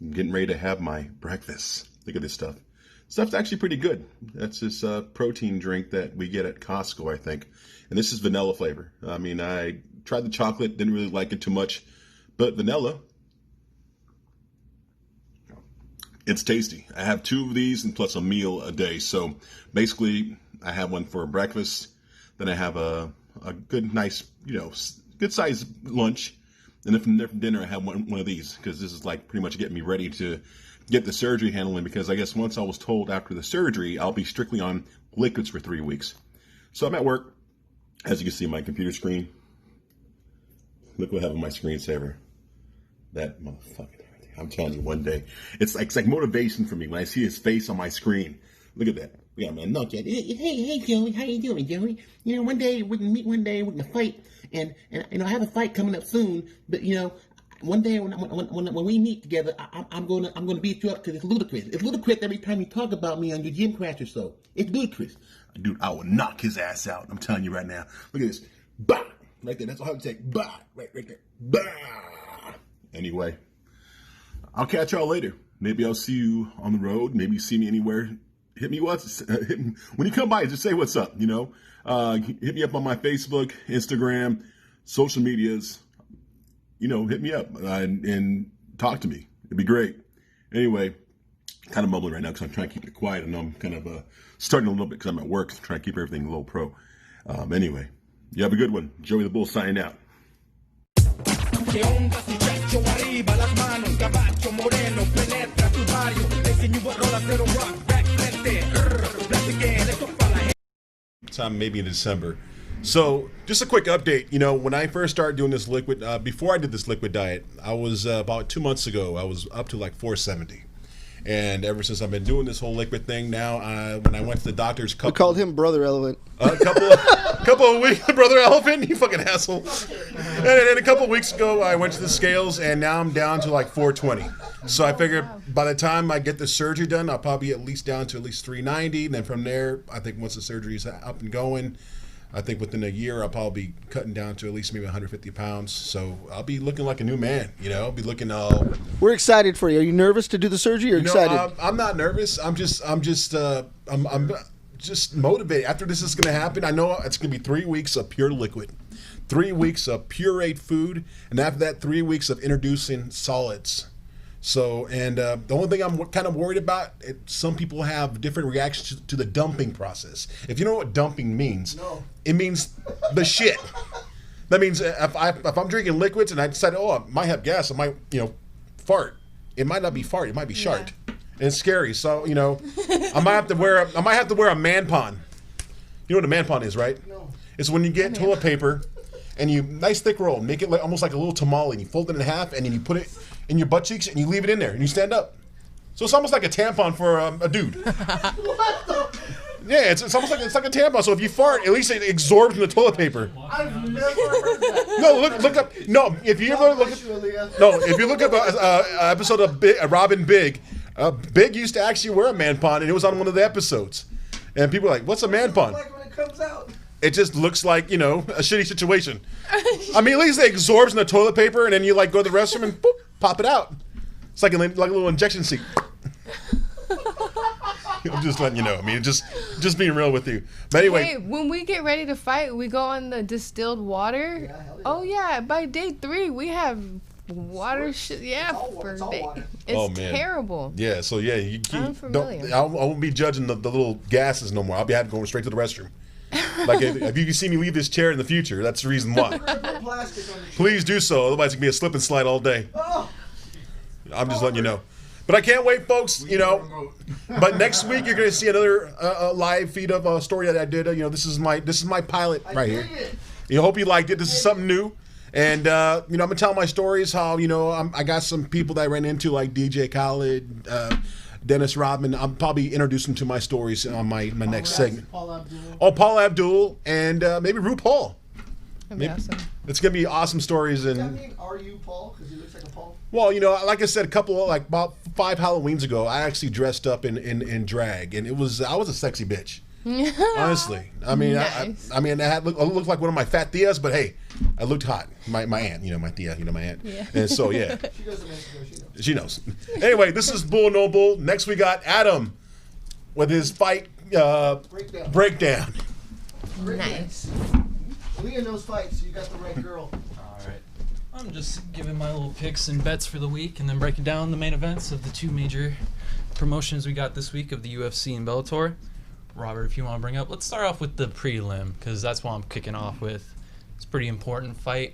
I'm getting ready to have my breakfast. Look at this stuff. Stuff's actually pretty good. That's this protein drink that we get at Costco, I think. And this is vanilla flavor. I mean, I tried the chocolate, didn't really like it too much. But vanilla, it's tasty. I have 2 of these and plus a meal a day. So basically, I have one for breakfast. Then I have a good, nice, good size lunch. And then for dinner, I have one of these. Because this is like pretty much getting me ready to get the surgery handling. Because I guess once I was told after the surgery, I'll be strictly on liquids for 3 weeks. So I'm at work. As you can see, my computer screen. Look what I have on my screensaver. That motherfucker. I'm telling you, one day, it's like motivation for me when I see his face on my screen. Look at that. We got my look at it. Hey, Joey, how you doing, Joey? One day we can meet. One day we can fight, and I have a fight coming up soon. But one day when we meet together, I'm gonna beat you up because it's ludicrous. It's ludicrous every time you talk about me on your Gym Crasher show. It's ludicrous. Dude, I will knock his ass out. I'm telling you right now. Look at this. Bah! Right there. That's all I have to say. Bah! Right there. Bah! Anyway, I'll catch y'all later. Maybe I'll see you on the road. Maybe you see me anywhere. Hit me once. When you come by, just say what's up, Hit me up on my Facebook, Instagram, social medias. Hit me up and talk to me. It'd be great. Anyway, kind of mumbling right now because I'm trying to keep it quiet. I know I'm kind of starting a little bit because I'm at work, trying to keep everything low pro. Anyway, you have a good one. Joey the Bull signing out. Time maybe in December. So just a quick update. When I first started doing this liquid, before I did this liquid diet, I was about 2 months ago, I was up to like 470. And ever since I've been doing this whole liquid thing now, when I went to the doctor's We called him Brother Elephant. A couple of weeks, Brother Elephant, you fucking asshole. And then a couple of weeks ago, I went to the scales, and now I'm down to like 420. So I figured by the time I get the surgery done, I'll probably be at least down to at least 390. And then from there, I think once the surgery's up and going, I think within a year, I'll probably be cutting down to at least maybe 150 pounds. So I'll be looking like a new man, I'll be looking all... We're excited for you. Are you nervous to do the surgery or excited? I'm not nervous. I'm just motivated. After this is going to happen, I know it's going to be 3 weeks of pure liquid, 3 weeks of pureed food, and after that, 3 weeks of introducing solids. So, and the only thing I'm kind of worried about, some people have different reactions to the dumping process. If you know what dumping means, No. It means the shit. That means if I'm drinking liquids and I decide, I might have gas, I might, fart. It might not be fart, it might be shart. And it's scary. So, I might have to wear a man pon. You know what a man pon is, right? No. It's when you get toilet paper and you nice thick roll, make it almost like a little tamale, and you fold it in half, and then you put it in your butt cheeks and you leave it in there and you stand up. So it's almost like a tampon for a dude. What the? Yeah, it's almost like a tampon. So if you fart, at least it absorbs in the toilet paper. I've never heard that. No, look up. No, if you ever look at, no, if you look up a episode of Robin Big, Big used to actually wear a man pond, and it was on one of the episodes. And people were like, "What's a man pond?" Like when it comes out. It just looks like, a shitty situation. I mean, at least it absorbs in the toilet paper, and then you like go to the restroom and boop, pop it out. It's like a little injection seat. I'm just letting you know. I mean, just being real with you. But anyway, Hey, when we get ready to fight, we go on the distilled water. Yeah, hell yeah. Oh yeah, by day 3 we have water. Yeah, all- for it's all day. water. It's Oh, man. terrible. yeah. So yeah, you I'm don't. familiar. I won't be judging the little gases no more. I'll be having to go straight to the restroom. Like if you see me leave this chair in the future, that's the reason why. Plastic on the Please do so. Otherwise, it's gonna be a slip and slide all day. Oh, I'm just letting you know. But I can't wait, folks. But next week you're gonna see another live feed of a story that I did. This is my pilot right here. dig it. You hope you liked it. This is something new, and I'm gonna tell my stories. How I got some people that I ran into like DJ Khaled, Dennis Rodman. I'll probably introduce them to my stories on my next segment. Paul Abdul. Oh, Paul Abdul and maybe RuPaul. That'd be awesome. It's gonna be awesome stories Does that and. mean are you Paul? Because he looks like a Paul. Well, like I said, about 5 Halloweens ago, I actually dressed up in drag, and I was a sexy bitch. Honestly, I mean, Nice. I looked like one of my fat tias, but hey, I looked hot. My aunt, my tia, my aunt, Yeah. and so yeah, She goes to Mexico. she knows. Anyway, this is Bull No Bull. Next we got Adam with his fight Breakdown. breakdown. Nice. Leah knows fights, so you got the right girl. All right. I'm just giving my little picks and bets for the week and then breaking down the main events of the 2 major promotions we got this week of the UFC and Bellator. Robert, if you want to bring up, let's start off with the prelim because that's what I'm kicking off with. It's a pretty important fight.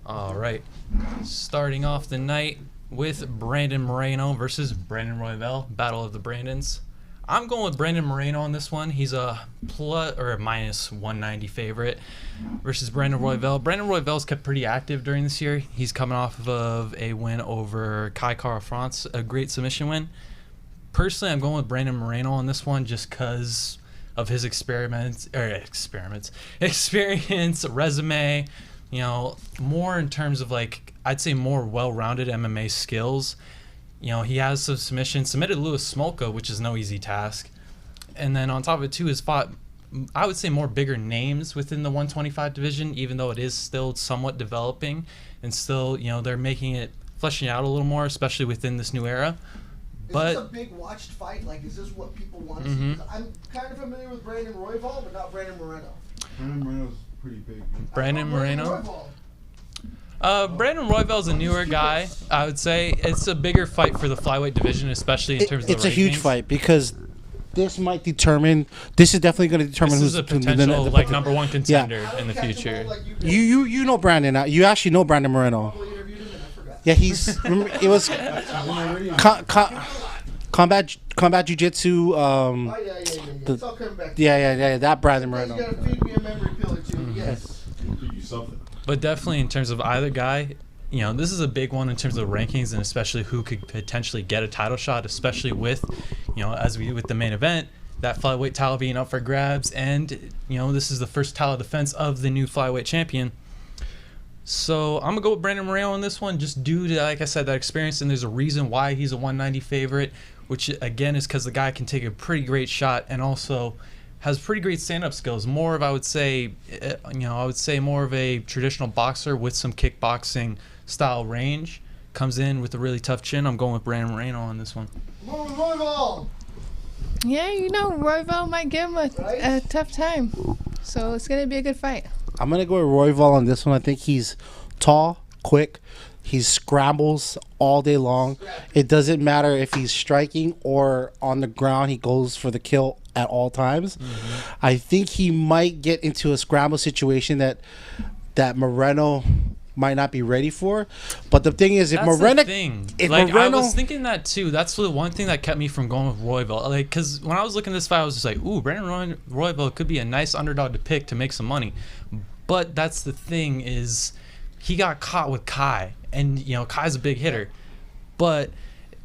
All right. Starting off the night with Brandon Moreno versus Brandon Royval, Battle of the Brandons. I'm going with Brandon Moreno on this one. He's a minus 190 favorite versus Brandon Royval. Brandon Royval's kept pretty active during this year. He's coming off of a win over Kai Kara France, a great submission win. Personally, I'm going with Brandon Moreno on this one just because of his experience, resume, more in terms of I'd say more well-rounded MMA skills. He has some submissions, submitted Louis Smolka, which is no easy task. And then on top of it, too, has fought, I would say, more bigger names within the 125 division, even though it is still somewhat developing. And still, they're making it, fleshing it out a little more, especially within this new era. Is But this a big watched fight? Is this what people want to see? 'Cause I'm kind of familiar with Brandon Royval, but not Brandon Moreno. Brandon Moreno's pretty big. Brandon Moreno? Royval. Brandon Royval's a newer guy, I would say. It's a bigger fight for the flyweight division, especially in terms of the It's a huge rankings. fight because this might determine. This is definitely going to determine This who's is a the potential number one contender in the Catch him future. all like you did. You know Brandon. You actually know Brandon Moreno. We interviewed him and I forgot. Yeah, he's. Remember, it was combat jiu-jitsu. Oh, yeah. It's all coming back. Yeah. That Brandon You Moreno. gotta feed me a memory pill or two. Yes. Give you something. But definitely in terms of either guy, this is a big one in terms of the rankings and especially who could potentially get a title shot, especially with, with the main event, that flyweight title being up for grabs. And, this is the first title defense of the new flyweight champion. So I'm going to go with Brandon Moreno on this one, just due to, like I said, that experience. And there's a reason why he's a 190 favorite, which, again, is because the guy can take a pretty great shot and also has pretty great stand-up skills. More of, I would say more of a traditional boxer with some kickboxing style range. Comes in with a really tough chin. I'm going with Brandon Moreno on this one. Royval. Yeah, Royval might give him a Right? tough time. So it's going to be a good fight. I'm gonna go with Royval on this one. I think he's tall, quick. He scrambles all day long. It doesn't matter if he's striking or on the ground. He goes for the kill at all times. Mm-hmm. I think he might get into a scramble situation that Moreno might not be ready for. But the thing is, if That's Moreno, the thing. if I Moreno, was thinking that too. That's the one thing that kept me from going with Royval. Because when I was looking at this fight, I was just like, ooh, Brandon Royval could be a nice underdog to pick to make some money. But that's the thing is, he got caught with Kai, and Kai's a big hitter. But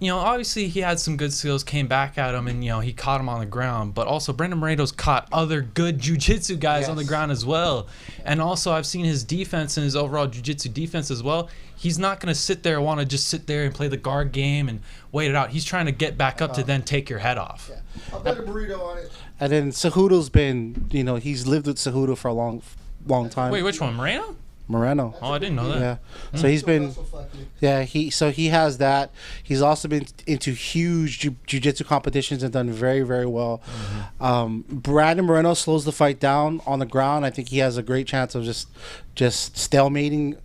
obviously he had some good skills, came back at him, and, he caught him on the ground. But also, Brandon Moreno's caught other good jiu-jitsu guys on the ground as well. And also, I've seen his defense and his overall jiu-jitsu defense as well. He's not going to sit there and want to just sit there and play the guard game and wait it out. He's trying to get back up to then take your head off. Yeah. I'll bet a burrito on it. And then Cejudo's been, he's lived with Cejudo for a long time. Wait, which one? Moreno? Moreno. Oh, I didn't know that. Yeah. So he's been, he has that. He's also been into huge jiu-jitsu competitions and done very, very well. Brandon Moreno slows the fight down on the ground. I think he has a great chance of just stalemating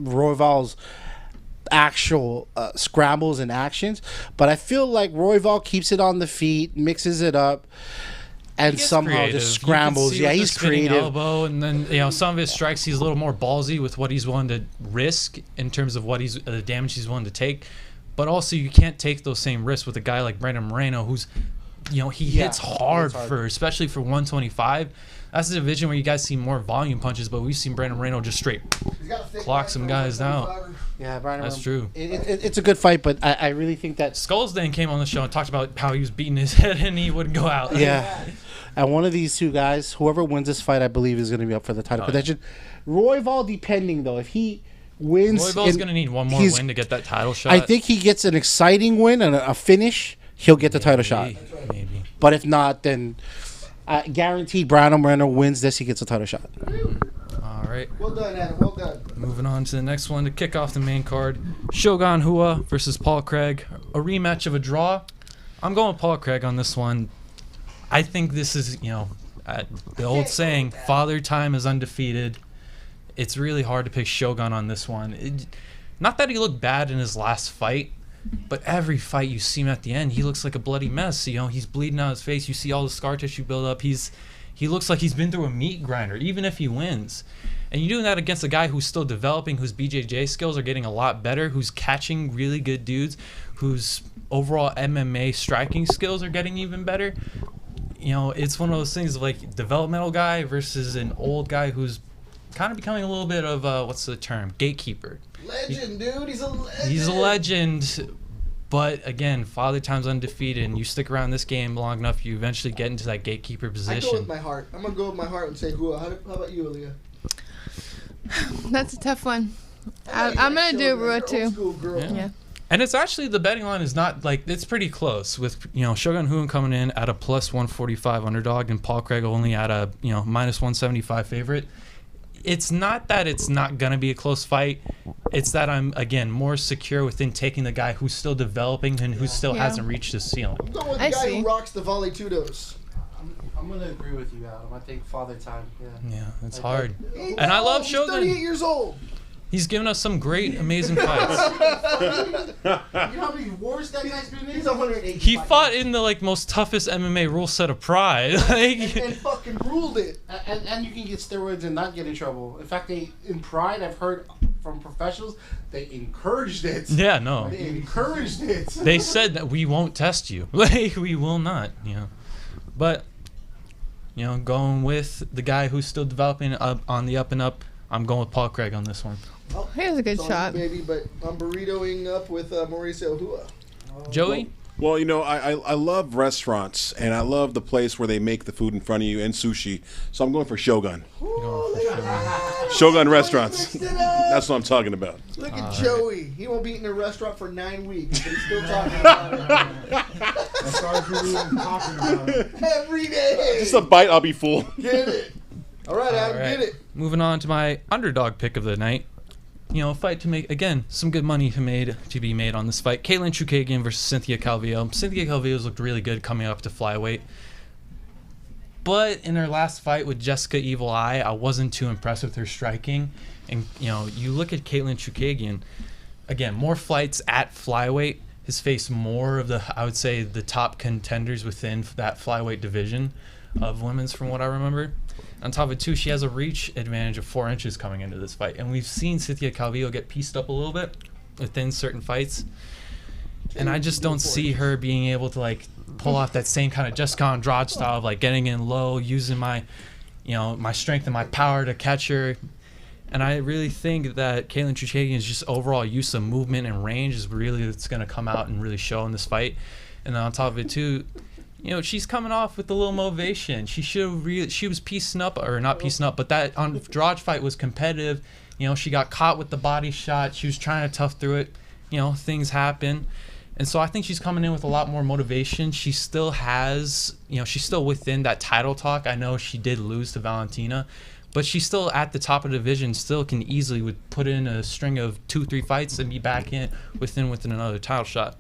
Royval's actual scrambles and actions. But I feel like Royval keeps it on the feet, mixes it up, and somehow creative. just scrambles. Yeah, he's creative. Elbow, and then some of his strikes, he's a little more ballsy with what he's willing to risk in terms of what the damage he's willing to take. But also, you can't take those same risks with a guy like Brandon Moreno, who's, he hits hard especially for 125. That's a division where you guys see more volume punches, but we've seen Brandon Moreno just straight clock some guys out. Yeah, Brandon. That's true. It's a good fight, but I really think that Skulls then came on the show and talked about how he was beating his head and he wouldn't go out. Yeah. And one of these two guys, whoever wins this fight, I believe is going to be up for the title contention. Royval, depending though, if he wins, Royval's going to need one more win to get that title shot. I think he gets an exciting win and a finish. He'll get the title shot. Maybe. But if not, then guaranteed Brandon Moreno wins this. He gets a title shot. All right. Well done, Adam. Well done. Moving on to the next one to kick off the main card. Shogun Rua versus Paul Craig. A rematch of a draw. I'm going with Paul Craig on this one. I think this is, the old saying, Father Time is undefeated. It's really hard to pick Shogun on this one. Not that he looked bad in his last fight, but every fight you see him at the end, he looks like a bloody mess. He's bleeding out his face. You see all the scar tissue build up. He looks like he's been through a meat grinder, even if he wins. And you're doing that against a guy who's still developing, whose BJJ skills are getting a lot better, who's catching really good dudes, whose overall MMA striking skills are getting even better. It's one of those things of like developmental guy versus an old guy who's kind of becoming a little bit of what's the term? Gatekeeper. Legend, dude. He's a legend. He's a legend. But again, Father Time's undefeated, and you stick around this game long enough, you eventually get into that gatekeeper position. I go with my heart. I'm gonna go with my heart and say, "How about you, Alia?" That's a tough one. I'm gonna do Rua too. Old school girl. Yeah. And it's actually, the betting line is not it's pretty close with Shogun Rua coming in at a plus 145 underdog and Paul Craig only at a minus 175 favorite. It's not that it's not gonna be a close fight. It's that I'm again more secure within taking the guy who's still developing and who still hasn't reached his ceiling. I'm going with the guy who rocks the volley tudos. I'm going to agree with you, Adam. I think Father Time. Yeah, it's hard. And I love Shogun. He's 38 years old. He's given us some great, amazing fights. You know how many wars that guy's been in? He's 180. He fought in the most toughest MMA rule set of Pride. and fucking ruled it. And you can get steroids and not get in trouble. In fact, in Pride, I've heard from professionals, they encouraged it. Yeah, no. They encouraged it. They said that we won't test you. We will not. But going with the guy who's still developing on the up and up, I'm going with Paul Craig on this one. Oh, he has a good shot, baby. But I'm burritoing up with Mauricio Rua. Joey. Well, I love restaurants, and I love the place where they make the food in front of you and sushi. So I'm going for Shogun. Shogun restaurants. That's what I'm talking about. Look at Joey. He won't be eating a restaurant for 9 weeks, but he's still talking about it. That's all you're talking about. Every day. Just a bite, I'll be full. Get it. All right, Adam, get it. Moving on to my underdog pick of the night. A fight to make, again, some good money to be made on this fight. Caitlin Chukagian versus Cynthia Calvillo. Cynthia Calvillo's looked really good coming up to flyweight. But in her last fight with Jessica Evil Eye, I wasn't too impressed with her striking. And, you look at Caitlin Chukagian, again, more fights at flyweight has faced more of I would say, the top contenders within that flyweight division of women's from what I remember. On top of it, too, she has a reach advantage of 4 inches coming into this fight. And we've seen Cynthia Calvillo get pieced up a little bit within certain fights. And I just don't see her being able to, pull off that same kind of Jessica Andrade style of, getting in low, using my, my strength and my power to catch her. And I really think that Caitlin Chukagian's just overall use of movement and range is really it's going to come out and really show in this fight. And then on top of it too, you know, she's coming off with a little motivation. She was piecing up, or not piecing up, but that on Draj fight was competitive. You know, she got caught with the body shot. She was trying to tough through it. You know, things happen. And so I think she's coming in with a lot more motivation. She still has, you know, she's still within that title talk. I know she did lose to Valentina, but she's still at the top of the division, still can easily would put in a string of 2-3 fights and be back in within another title shot.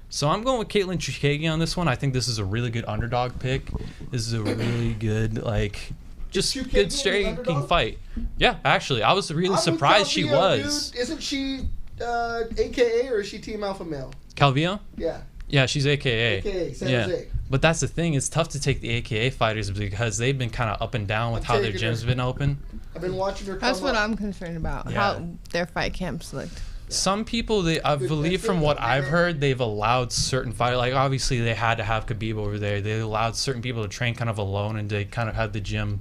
So I'm going with Caitlin Chukagian on this one. I think this is a really good underdog pick. This is a really good, like, just good striking fight. Yeah, actually, I was really surprised she was. Dude. Isn't she AKA or is she Team Alpha Male? Calvillo? Yeah. Yeah, she's AKA. AKA, San yeah. Jose. But that's the thing. It's tough to take the AKA fighters because they've been kind of up and down with how their gyms have been open. I've been watching her. That's what I'm concerned about. Yeah. How their fight camps looked. Some people, I believe from what I've heard, they've allowed certain fighters, like obviously they had to have Khabib over there. They allowed certain people to train kind of alone, and they kind of had the gym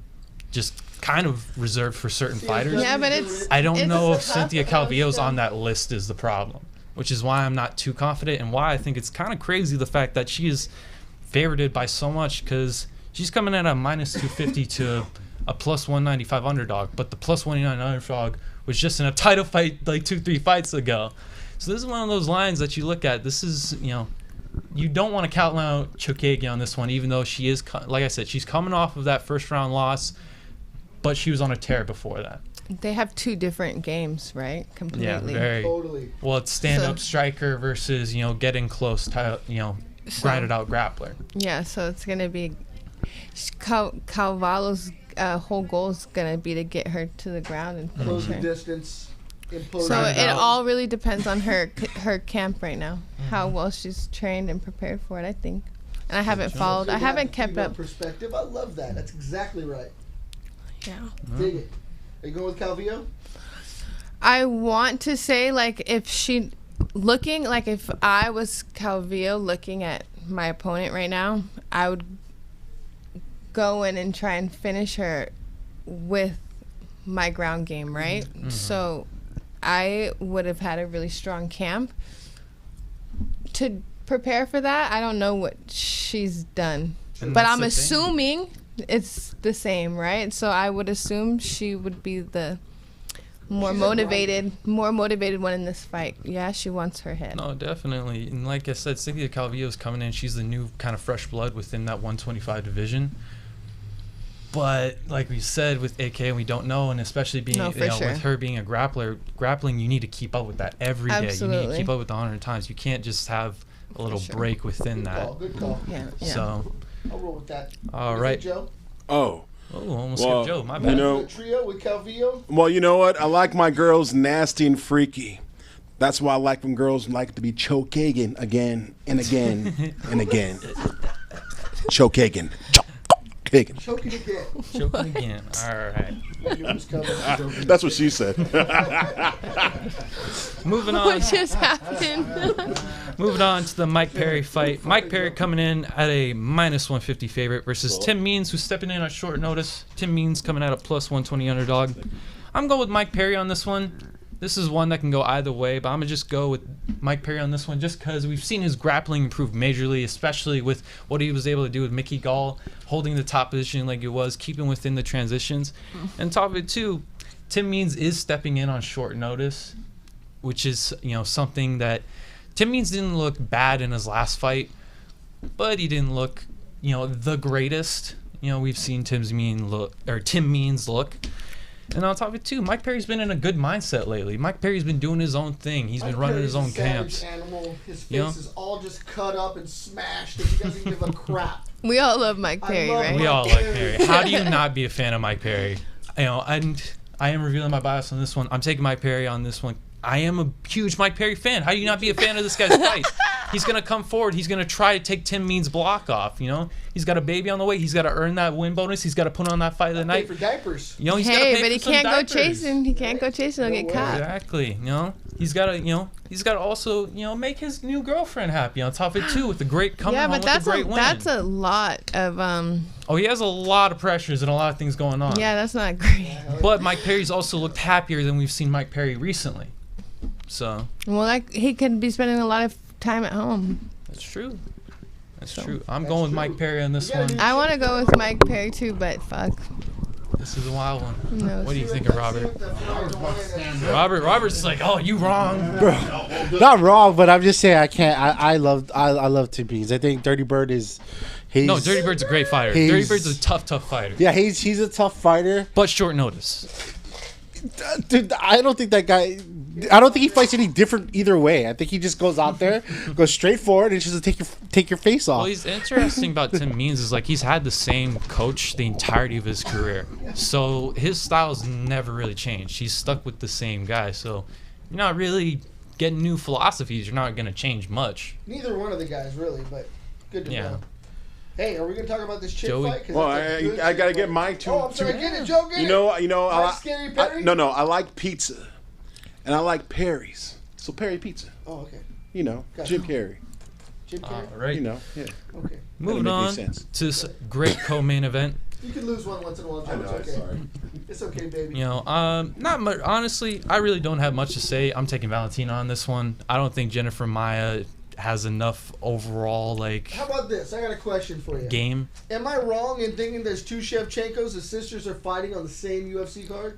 just kind of reserved for certain fighters. Yeah, but I don't know if Cynthia Calvillo's on that list is the problem, which is why I'm not too confident and why I think it's kind of crazy the fact that she is favorited by so much, because she's coming in at a minus 250 to a plus 195 underdog, but the plus 189 underdog was just in a title fight like 2-3 fights ago. So this is one of those lines that you look at. This is, you know, you don't want to count out Chukagian on this one, even though she is, like I said, she's coming off of that first round loss, but she was on a tear before that. They have two different games, right? Completely. Yeah, very. Totally. Well, it's stand-up striker versus, you know, getting close to, you know, grinded out grappler. Yeah, so it's gonna be Calvillo's whole goal is gonna be to get her to the ground and Close finish the her. distance. Impose So it it out. all really depends on her camp right now, how well she's trained and prepared for it. I think, and I haven't followed. I haven't kept female up. Perspective. I love that. That's exactly right. Yeah. Dig it. Are you going with Calvillo? I want to say, like, if I was Calvillo looking at my opponent right now, I would go in and try and finish her with my ground game, right? Mm-hmm. So I would have had a really strong camp to prepare for that. I don't know what she's done, And but that's I'm the thing. assuming it's the same, right? So I would assume she would be the more She's a motivated one in this fight. Yeah, she wants her head. No, definitely. And like I said, Cynthia Calvillo's coming in. She's the new kind of fresh blood within that 125 division. But like we said with AK, we don't know, and especially being No, for sure. with her being a grappling, you need to keep up with that every day. You need to Absolutely. keep up with the 100 times. You can't just have a little sure. break within Good that. call. Good call. Yeah. So, I'll roll with that. all Is it right. Joe? Oh, Almost Well, skipped Joe. My you bad. know- The trio with Calvillo. well, you know what? I like my girls nasty and freaky. That's why I like when girls like to be chokagan again and again and again. Chokagan. Chokagan. Choking again. Choking again. All right. I knew it was coming. That's what she said. Moving on. What just happened? Moving on to the Mike Perry fight. Mike Perry coming in at a minus 150 favorite versus Tim Means, who's stepping in on short notice. Tim Means coming out a plus 120 underdog. I'm going with Mike Perry on this one. This is one that can go either way, but I'm going to just go with Mike Perry on this one just because we've seen his grappling improve majorly, especially with what he was able to do with Mickey Gall, holding the top position like it was, keeping within the transitions. And top of it, too, Tim Means is stepping in on short notice, which is, you know, something that Tim Means didn't look bad in his last fight, but he didn't look, you know, the greatest. You know, we've seen Tim Means look. And on top of it, too, Mike Perry's been in a good mindset lately. Mike Perry's been doing his own thing. He's been running his own camps. Animal. His face You know? is all just cut up and smashed, and he doesn't give a crap. We all love Mike Perry, love right? We all like Perry. How do you not be a fan of Mike Perry? You know, and I am revealing my bias on this one. I'm taking Mike Perry on this one. I am a huge Mike Perry fan. How do you not be a fan of this guy's fight? He's going to come forward. He's going to try to take Tim Means' block off, you know? He's got a baby on the way. He's got to earn that win bonus. He's got to put on that fight of the Pay night. for diapers. You know, he's gotta Hey, pay but for he some can't go diapers. chasing. He can't go chasing. He'll No get way. caught. Exactly. You know, he's got to also, you know, make his new girlfriend happy on top of it too with the great coming Yeah, home but with a that's great win. that's a lot of Oh, he has a lot of pressures and a lot of things going on. Yeah, that's not great. But Mike Perry's also looked happier than we've seen Mike Perry recently. So Well, like he could be spending a lot of time at home. that's true. That's true. I'm going with Mike Perry on this one. I want to go with Mike Perry too, but fuck. This is a wild one. Who knows? What do you think of Robert? Robert's like, oh, you wrong. Not wrong, but I'm just saying I can't. I love Tim Means. I think Dirty Bird is. No, Dirty Bird's a great fighter. Dirty Bird's a tough fighter. Yeah, he's a tough fighter. But short notice. Dude, I don't think that guy. I don't think he fights any different either way. I think he just goes out there, goes straight forward, and just take your face off. Well, he's interesting about Tim Means is like he's had the same coach the entirety of his career, so his style's never really changed. He's stuck with the same guy, so you're not really getting new philosophies. You're not gonna change much. Neither one of the guys really, but good to Yeah. know. Hey, are we gonna talk about this chick Joey? fight? 'Cause Well, that's a good I gotta chick get fight. mine too. Oh, I'm sorry. Get it, Joe. Get it. You know, Like Scary Perry? no, I like pizza, and I like Perry's. So Perry Pizza. Oh, okay. You know, Gotcha. Jim Carrey. Jim All Carrey. right. You know, yeah. Okay. Moving make any on sense. to this great co-main event. You can lose one once in a while, Joe. It's okay. It's okay, baby. You know, not much. Honestly, I really don't have much to say. I'm taking Valentina on this one. I don't think Jennifer Maia has enough overall How about this? I got a question for you. game. Am I wrong in thinking there's two Shevchenkos, the sisters are fighting on the same UFC card?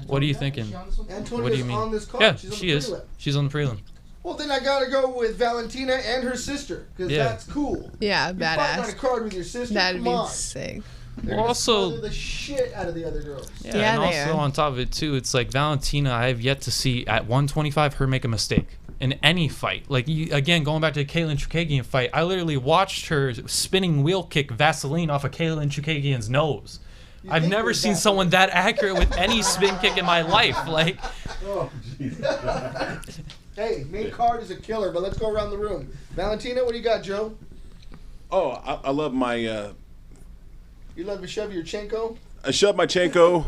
What are you thinking? Antonia's What do you mean? on this card. Yeah, She's on she the is. prelim. She's on the prelim. Well, then I gotta go with Valentina and her sister, because Yeah. that's cool. Yeah, You fight on a badass. card with your sister. That'd Come be on. sick. They're Well, gonna also- smother the shit out of the other girls. Yeah, Yeah, and they also are. on top of it too, it's like Valentina. I have yet to see at 125 her make a mistake in any fight. Like again, going back to the Kaylin Chukagian fight, I literally watched her spinning wheel kick Vaseline off of Kaylin Chukagian's nose. I've think never we're seen that someone that accurate with any spin kick in my life. Like, Hey, main card is a killer, but let's go around the room. Valentina, what do you got, Joe? Oh, I love my. You love to shove your Chenko? I shove my Chenko,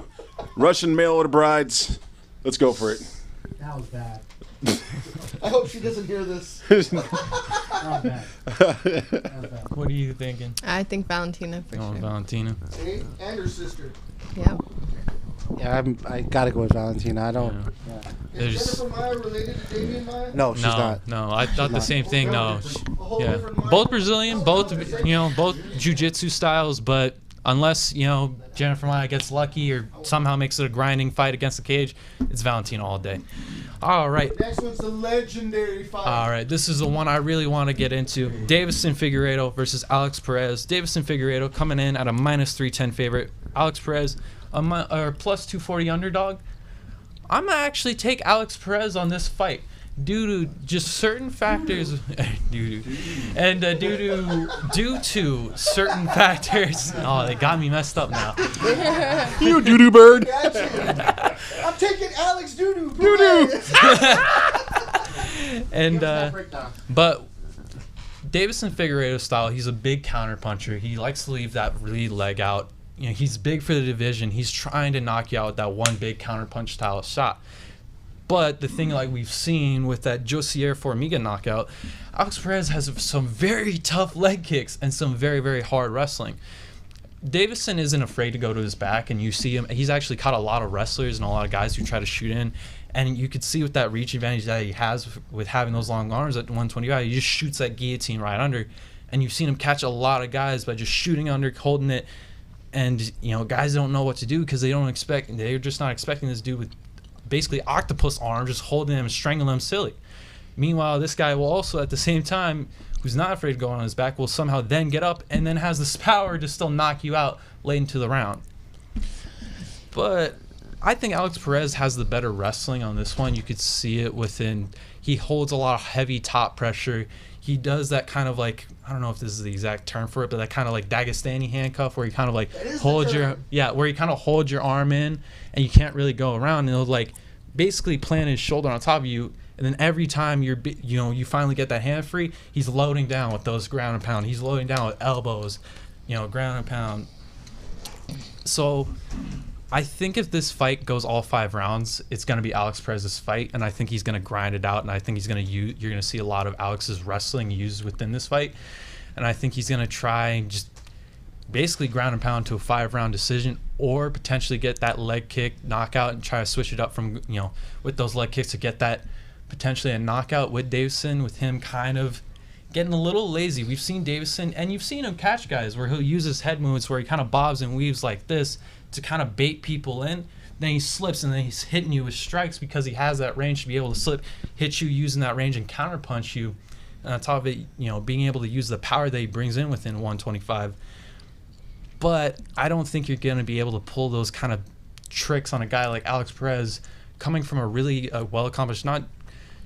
Russian mail order brides. Let's go for it. That was bad. I hope she doesn't hear this. That was bad. That was bad. what are you thinking? I think Valentina for Oh, sure. Valentina. See? And her sister. Yeah. Yeah, I gotta go with Valentina. I don't. Yeah. Is There's- Jennifer Maia related to Damian Maia? No, she's No, not. no, I thought the same thing. No, A whole yeah, different Maia? both Brazilian, both both jiu-jitsu styles, but unless Jennifer Maia gets lucky or somehow makes it a grinding fight against the cage, it's Valentina all day. All right. Next one's the legendary fight. All right, this is the one I really want to get into. Davison Figueiredo versus Alex Perez. Davison Figueiredo coming in at a -310 favorite. Alex Perez, a plus 240 underdog. I'm going to actually take Alex Perez on this fight due to just certain factors. due to certain factors. Oh, they got me messed up now. You doo-doo bird. Gotcha. I'm taking Alex Doodoo. And but Davison Figueiredo style, he's a big counter puncher. He likes to leave that lead leg out. He's big for the division. He's trying to knock you out with that one big counter punch style shot. But the thing like we've seen with that Josier Formiga knockout, Alex Perez has some very tough leg kicks and some very, very hard wrestling. Davison isn't afraid to go to his back, and you see him. He's actually caught a lot of wrestlers and a lot of guys who try to shoot in. And you could see with that reach advantage that he has with having those long arms at 125, he just shoots that guillotine right under. And you've seen him catch a lot of guys by just shooting under, holding it. And, guys don't know what to do because they're just not expecting this dude with basically octopus arms, just holding him and strangling him silly. Meanwhile, this guy will also, at the same time, who's not afraid of going on his back, will somehow then get up and then has this power to still knock you out late into the round. But I think Alex Perez has the better wrestling on this one. You could see it he holds a lot of heavy top pressure. He does that kind of like, I don't know if this is the exact term for it, but that kind of like Dagestani handcuff where you kind of like hold where you kind of hold your arm in and you can't really go around, and he'll like basically plant his shoulder on top of you, and then every time you finally get that hand free, he's loading down with those ground and pound. He's loading down with elbows, ground and pound. So I think if this fight goes all 5 rounds, it's going to be Alex Perez's fight, and I think he's going to grind it out, and I think you're going to see a lot of Alex's wrestling used within this fight, and I think he's going to try and just basically ground and pound to a 5-round decision, or potentially get that leg kick knockout and try to switch it up from, with those leg kicks to get that potentially a knockout with Davison, with him kind of getting a little lazy. We've seen Davison, and you've seen him catch guys where he'll use his head movements where he kind of bobs and weaves like this to kind of bait people in. Then he slips, and then he's hitting you with strikes because he has that range to be able to slip, hit you using that range and counterpunch you. And on top of it, being able to use the power that he brings in within 125. But I don't think you're going to be able to pull those kind of tricks on a guy like Alex Perez, coming from a really well-accomplished, not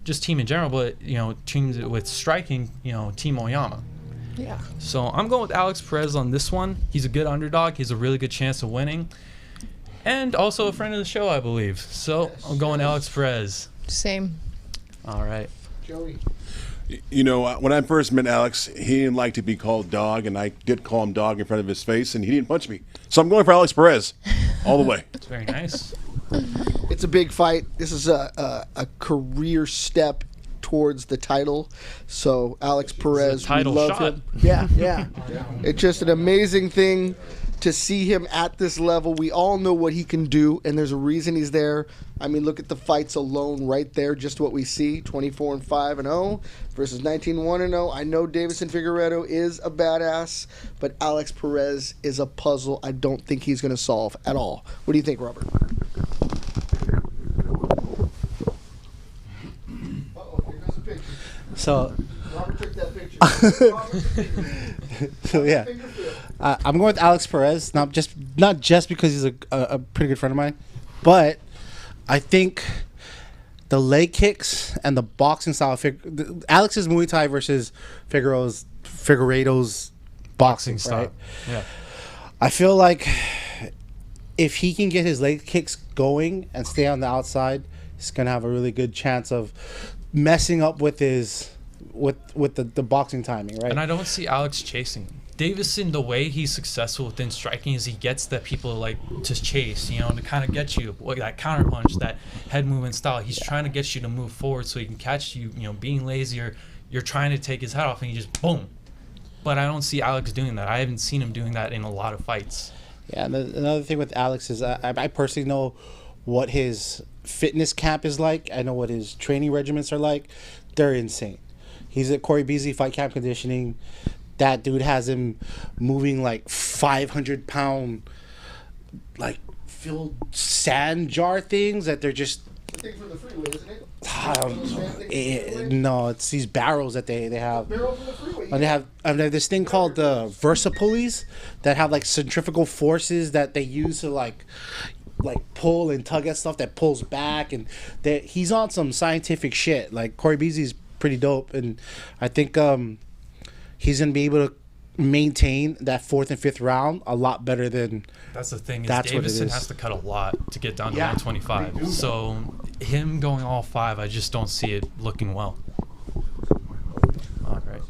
just team in general, but, teams with striking, Team Oyama. Yeah. So I'm going with Alex Perez on this one. He's a good underdog. He's a really good chance of winning. And also a friend of the show, I believe. So I'm going Alex Perez. Same. All right. Joey. When I first met Alex, he didn't like to be called dog, and I did call him dog in front of his face, and he didn't punch me. So I'm going for Alex Perez all the way. It's very nice. It's a big fight. This is a career step towards the title. So Alex Perez, we title love shot. him. Yeah. It's just an amazing thing to see him at this level. We all know what he can do, and there's a reason he's there. I mean, look at the fights alone right there, just what we see. 24-5-0 versus 19-1-0. I know Davison Figueiredo is a badass, but Alex Perez is a puzzle I don't think he's going to solve at all. What do you think, Robert? So, Robert took that picture. so yeah, I'm going with Alex Perez. Not just because he's a pretty good friend of mine, but I think the leg kicks and the boxing style. Alex's Muay Thai versus Figueiredo's boxing style. Right? Yeah. I feel like if he can get his leg kicks going and stay on the outside, he's gonna have a really good chance of messing up with his with the boxing timing, right? And I don't see Alex chasing him. Davison, the way he's successful within striking is he gets the people like to chase, to kind of get you that counter punch, that head movement style. He's trying to get you to move forward so he can catch you, being lazy, or you're trying to take his head off and you just boom. But I don't see Alex doing that. I haven't seen him doing that in a lot of fights. Yeah, and another thing with Alex is I personally know what his fitness camp is like. I know what his training regimens are like. They're insane. He's at Corey Beasley Fight Camp Conditioning. That dude has him moving like 500-pound, like filled sand jar things that they're just. The thing from the freeway, isn't it? I don't know. No, it's these barrels that they have. Barrel from the freeway. And they have this thing called the Versa pulleys that have like centrifugal forces that they use to like pull and tug at stuff that pulls back, and he's on some scientific shit. Like Corey Beasley's pretty dope, and I think he's gonna be able to maintain that 4th and 5th round a lot better than. That's the thing. That's what it Davison is. has to cut a lot to get down to 125. So him going all 5, I just don't see it looking well. All right.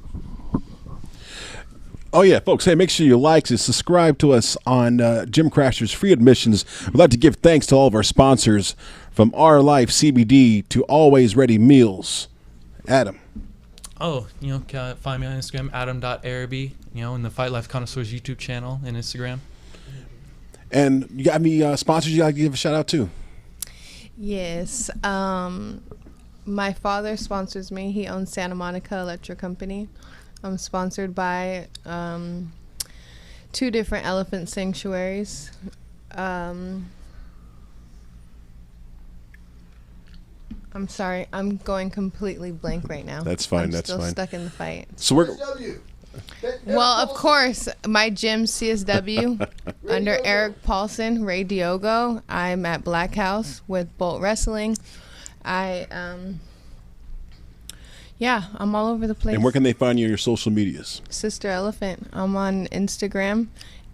Oh, yeah, folks. Hey, make sure you like and subscribe to us on Gym Crashers Free Admissions. We'd like to give thanks to all of our sponsors, from Our Life CBD to Always Ready Meals. Adam. Oh, find me on Instagram, adam.araby, in the Fight Life Connoisseurs YouTube channel and Instagram. And you got any sponsors you got to give a shout out to? Yes. My father sponsors me. He owns Santa Monica Electric Company. I'm sponsored by 2 different elephant sanctuaries. I'm sorry, I'm going completely blank right now. That's fine. I'm that's still fine. stuck in the fight. So we're. Well, of course, my gym CSW under Eric Paulson, Ray Diogo. I'm at Black House with Bolt Wrestling. I'm all over the place. And where can they find you on your social medias? Sister Elephant. I'm on Instagram,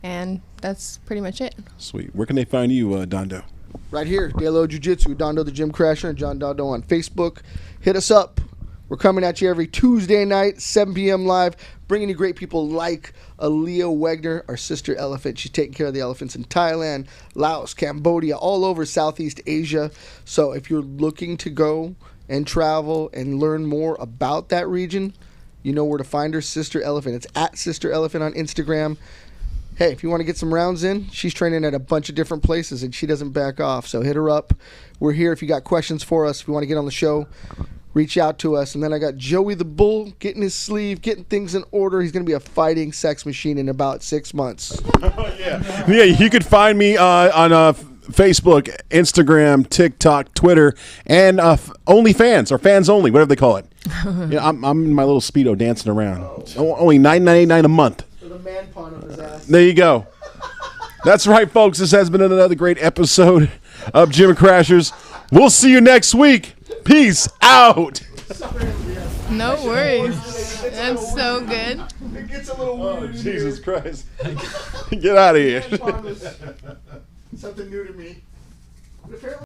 and that's pretty much it. Sweet. Where can they find you, Dondo? Right here, Dalo Jiu-Jitsu, Dondo the Gym Crasher, and John Dondo on Facebook. Hit us up. We're coming at you every Tuesday night, 7 p.m. live, bringing you great people like Alia Wagner, our sister elephant. She's taking care of the elephants in Thailand, Laos, Cambodia, all over Southeast Asia. So if you're looking to go and travel and learn more about that region, you know where to find her, Sister Elephant. It's at Sister Elephant on Instagram. hey, if you want to get some rounds in, she's training at a bunch of different places and she doesn't back off. So hit her up. We're here if you got questions for us. If you want to get on the show, reach out to us. And then I got Joey the Bull getting his sleeve, getting things in order. He's going to be a fighting sex machine in about 6 months. Yeah, you could find me on Facebook, Instagram, TikTok, Twitter, and OnlyFans or Fans Only, whatever they call it. Yeah, I'm in my little Speedo dancing around. Only $9.99 a month. For the man pawn of his ass. There you go. That's right, folks. This has been another great episode of Gym Crashers. We'll see you next week. Peace out. No worries. That's so good. It gets a little weird. Jesus Christ. Get out of here. Man pawn was something new to me. But apparently